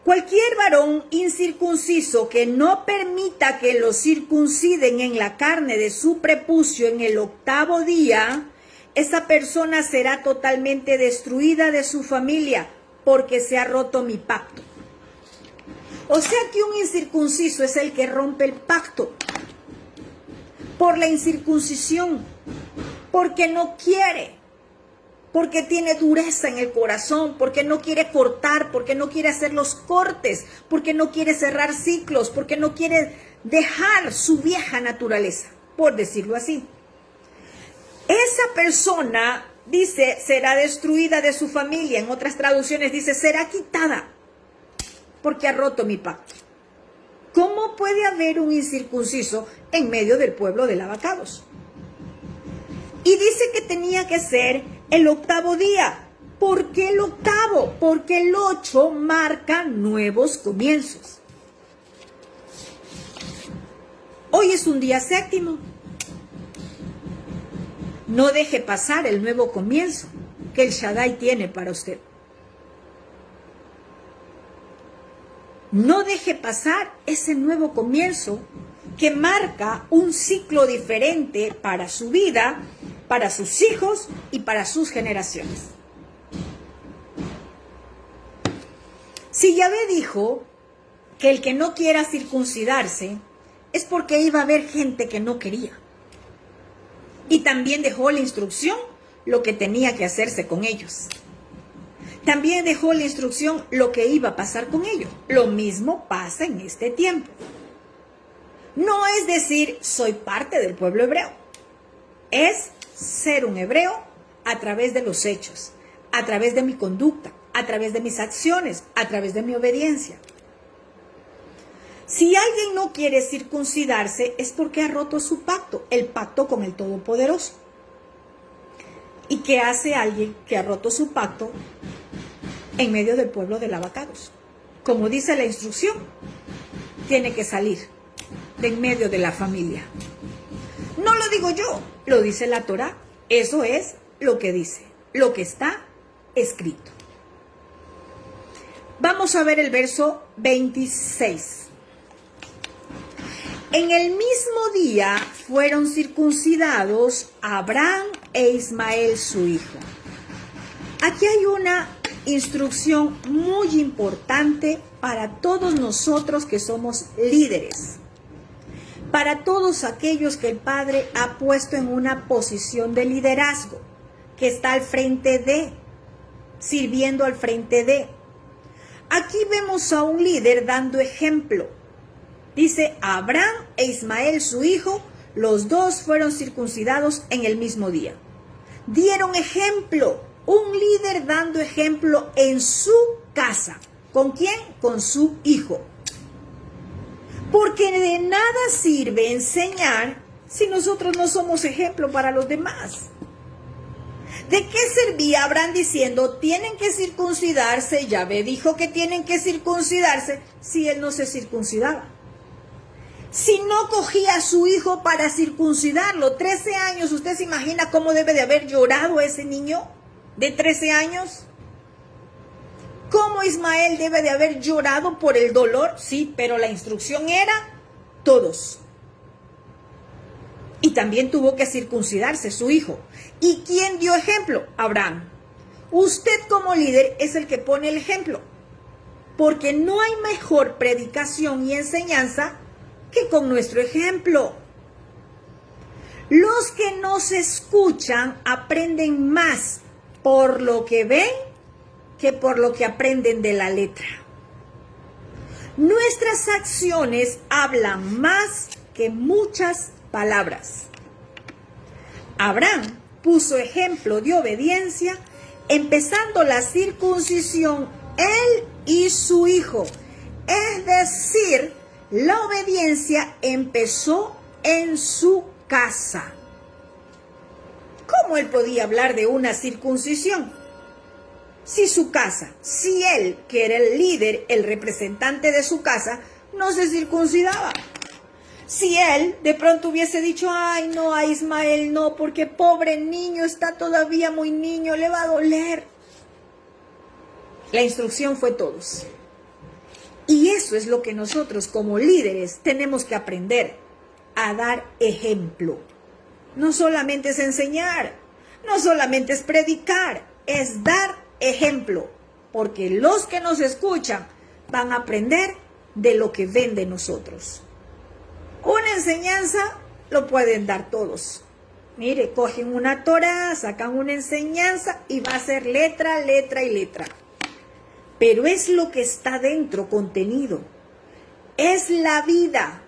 Cualquier varón incircunciso que no permita que lo circunciden en la carne de su prepucio en el 8º día, esa persona será totalmente destruida de su familia, porque se ha roto mi pacto. O sea que un incircunciso es el que rompe el pacto por la incircuncisión, porque no quiere, porque tiene dureza en el corazón, porque no quiere cortar, porque no quiere hacer los cortes, porque no quiere cerrar ciclos, porque no quiere dejar su vieja naturaleza, por decirlo así. Esa persona, dice, será destruida de su familia. En otras traducciones dice, será quitada, porque ha roto mi pacto. ¿Cómo puede haber un incircunciso en medio del pueblo de Lavacados? Y dice que tenía que ser el 8º día. ¿Por qué el 8º? Porque el 8 marca nuevos comienzos. Hoy es un día 7º. No deje pasar el nuevo comienzo que el Shaddai tiene para usted. No deje pasar ese nuevo comienzo que marca un ciclo diferente para su vida, para sus hijos y para sus generaciones. Si Yahvé dijo que el que no quiera circuncidarse es porque iba a haber gente que no quería. Y también dejó la instrucción lo que tenía que hacerse con ellos. También dejó la instrucción lo que iba a pasar con ellos. Lo mismo pasa en este tiempo. No es decir, soy parte del pueblo hebreo. Es ser un hebreo a través de los hechos, a través de mi conducta, a través de mis acciones, a través de mi obediencia. Si alguien no quiere circuncidarse es porque ha roto su pacto, el pacto con el Todopoderoso. ¿Y qué hace alguien que ha roto su pacto en medio del pueblo de Lavacados. Como dice la instrucción, tiene que salir de en medio de la familia. No lo digo yo, lo dice la Torá. Eso es lo que dice, lo que está escrito. Vamos a ver el verso 26. En el mismo día fueron circuncidados Abraham e Ismael su hijo. Aquí hay una instrucción muy importante para todos nosotros que somos líderes, para todos aquellos que el Padre ha puesto en una posición de liderazgo, que está al frente de, sirviendo al frente de. Aquí vemos a un líder dando ejemplo. Dice, Abraham e Ismael su hijo, los dos fueron circuncidados en el mismo día. Dieron ejemplo, un líder dando ejemplo en su casa. ¿Con quién? Con su hijo. Porque de nada sirve enseñar si nosotros no somos ejemplo para los demás. ¿De qué servía Abraham diciendo, tienen que circuncidarse? Yahvé dijo que tienen que circuncidarse, si él no se circuncidaba. Si no cogía a su hijo para circuncidarlo, 13 años, ¿usted se imagina cómo debe de haber llorado ese niño de 13 años? ¿Cómo Ismael debe de haber llorado por el dolor? Sí, pero la instrucción era todos. Y también tuvo que circuncidarse su hijo. ¿Y quién dio ejemplo? Abraham. Usted como líder es el que pone el ejemplo. Porque no hay mejor predicación y enseñanza que con nuestro ejemplo. Los que nos escuchan aprenden más por lo que ven que por lo que aprenden de la letra. Nuestras acciones hablan más que muchas palabras. Abraham puso ejemplo de obediencia, empezando la circuncisión él y su hijo. Es decir, la obediencia empezó en su casa. ¿Cómo él podía hablar de una circuncisión? Si su casa, si él, que era el líder, el representante de su casa, no se circuncidaba. Si él de pronto hubiese dicho, ay no, a Ismael no, porque pobre niño, está todavía muy niño, le va a doler. La instrucción fue todos. Y eso es lo que nosotros como líderes tenemos que aprender, a dar ejemplo. No solamente es enseñar, no solamente es predicar, es dar ejemplo. Porque los que nos escuchan van a aprender de lo que ven de nosotros. Una enseñanza lo pueden dar todos. Mire, cogen una Torá, sacan una enseñanza y va a ser letra, letra y letra. Pero es lo que está dentro, contenido. Es la vida.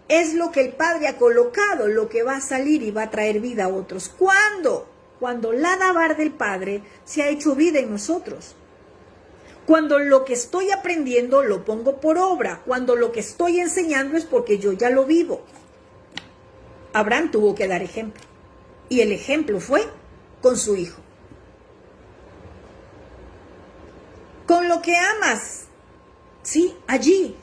Es lo que el Padre ha colocado, lo que va a salir y va a traer vida a otros. ¿Cuándo? Cuando la dabar del Padre se ha hecho vida en nosotros. Cuando lo que estoy aprendiendo lo pongo por obra. Cuando lo que estoy enseñando es porque yo ya lo vivo. Abraham tuvo que dar ejemplo. Y el ejemplo fue con su hijo. Con lo que amas, sí, allí.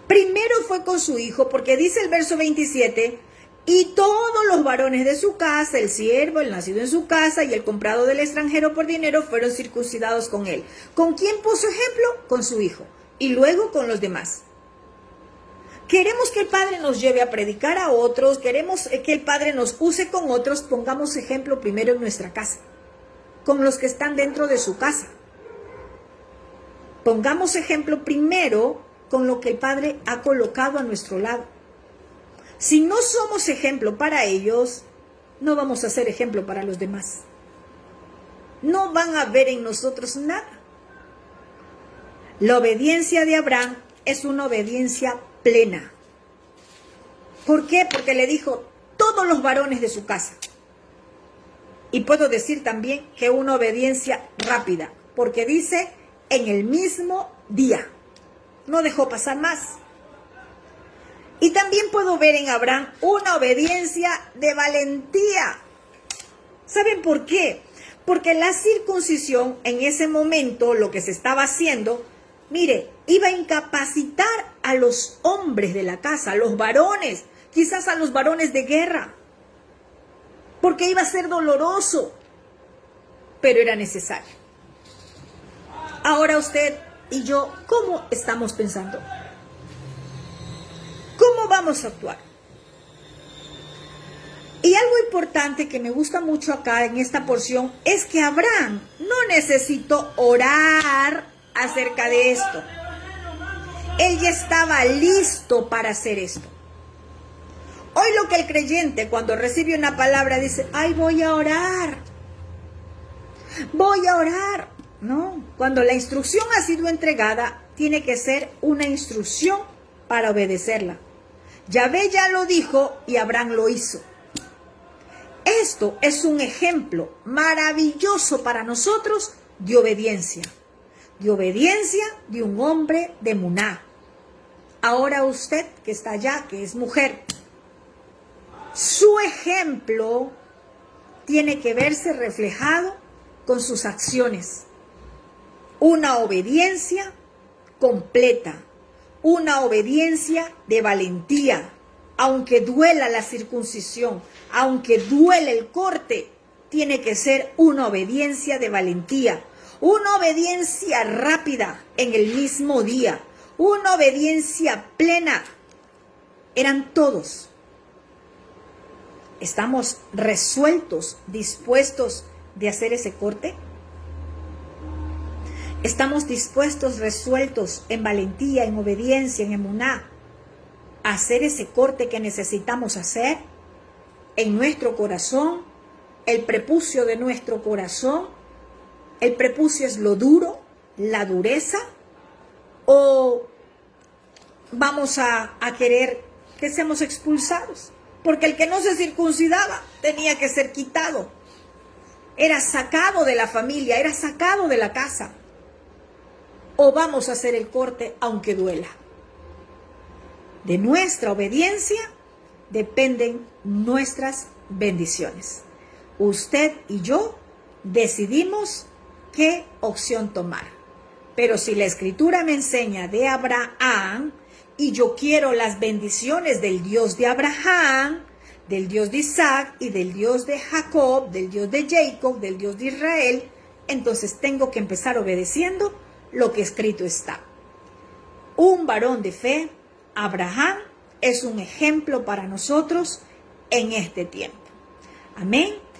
Primero fue con su hijo, porque dice el verso 27, y todos los varones de su casa, el siervo, el nacido en su casa y el comprado del extranjero por dinero, fueron circuncidados con él. ¿Con quién puso ejemplo? Con su hijo. Y luego con los demás. Queremos que el Padre nos lleve a predicar a otros, queremos que el Padre nos use con otros, pongamos ejemplo primero en nuestra casa, con los que están dentro de su casa. Pongamos ejemplo primero con lo que el Padre ha colocado a nuestro lado. Si no somos ejemplo para ellos, no vamos a ser ejemplo para los demás. No van a ver en nosotros nada. La obediencia de Abraham es una obediencia plena. ¿Por qué? Porque le dijo todos los varones de su casa. Y puedo decir también que una obediencia rápida, porque dice en el mismo día. No dejó pasar más. Y también puedo ver en Abraham una obediencia de valentía. ¿Saben por qué? Porque la circuncisión en ese momento, lo que se estaba haciendo, mire, iba a incapacitar a los hombres de la casa, a los varones, quizás a los varones de guerra, porque iba a ser doloroso, pero era necesario. Ahora usted y yo, ¿cómo estamos pensando? ¿Cómo vamos a actuar? Y algo importante que me gusta mucho acá en esta porción es que Abraham no necesitó orar acerca de esto. Él ya estaba listo para hacer esto. Hoy lo que el creyente cuando recibe una palabra dice, ay, voy a orar. Voy a orar. No, cuando la instrucción ha sido entregada, tiene que ser una instrucción para obedecerla. Yahvé ya lo dijo y Abraham lo hizo. Esto es un ejemplo maravilloso para nosotros de obediencia de un hombre de Muná. Ahora usted que está allá, que es mujer, su ejemplo tiene que verse reflejado con sus acciones. Una obediencia completa, una obediencia de valentía, aunque duela la circuncisión, aunque duele el corte, tiene que ser una obediencia de valentía, una obediencia rápida en el mismo día, una obediencia plena. Eran todos. ¿Estamos resueltos, dispuestos de hacer ese corte? ¿Estamos dispuestos, resueltos en valentía, en obediencia, en emuná, a hacer ese corte que necesitamos hacer en nuestro corazón, el prepucio de nuestro corazón? ¿El prepucio es lo duro, la dureza? ¿O vamos a querer que seamos expulsados? Porque el que no se circuncidaba tenía que ser quitado. Era sacado de la familia, era sacado de la casa. ¿O vamos a hacer el corte aunque duela? De nuestra obediencia dependen nuestras bendiciones. Usted y yo decidimos qué opción tomar. Pero si la Escritura me enseña de Abraham y yo quiero las bendiciones del Dios de Abraham, del Dios de Isaac y del Dios de Jacob, del Dios de Jacob, del Dios de Israel, entonces tengo que empezar obedeciendo lo que escrito está. Un varón de fe, Abraham, es un ejemplo para nosotros en este tiempo. Amén.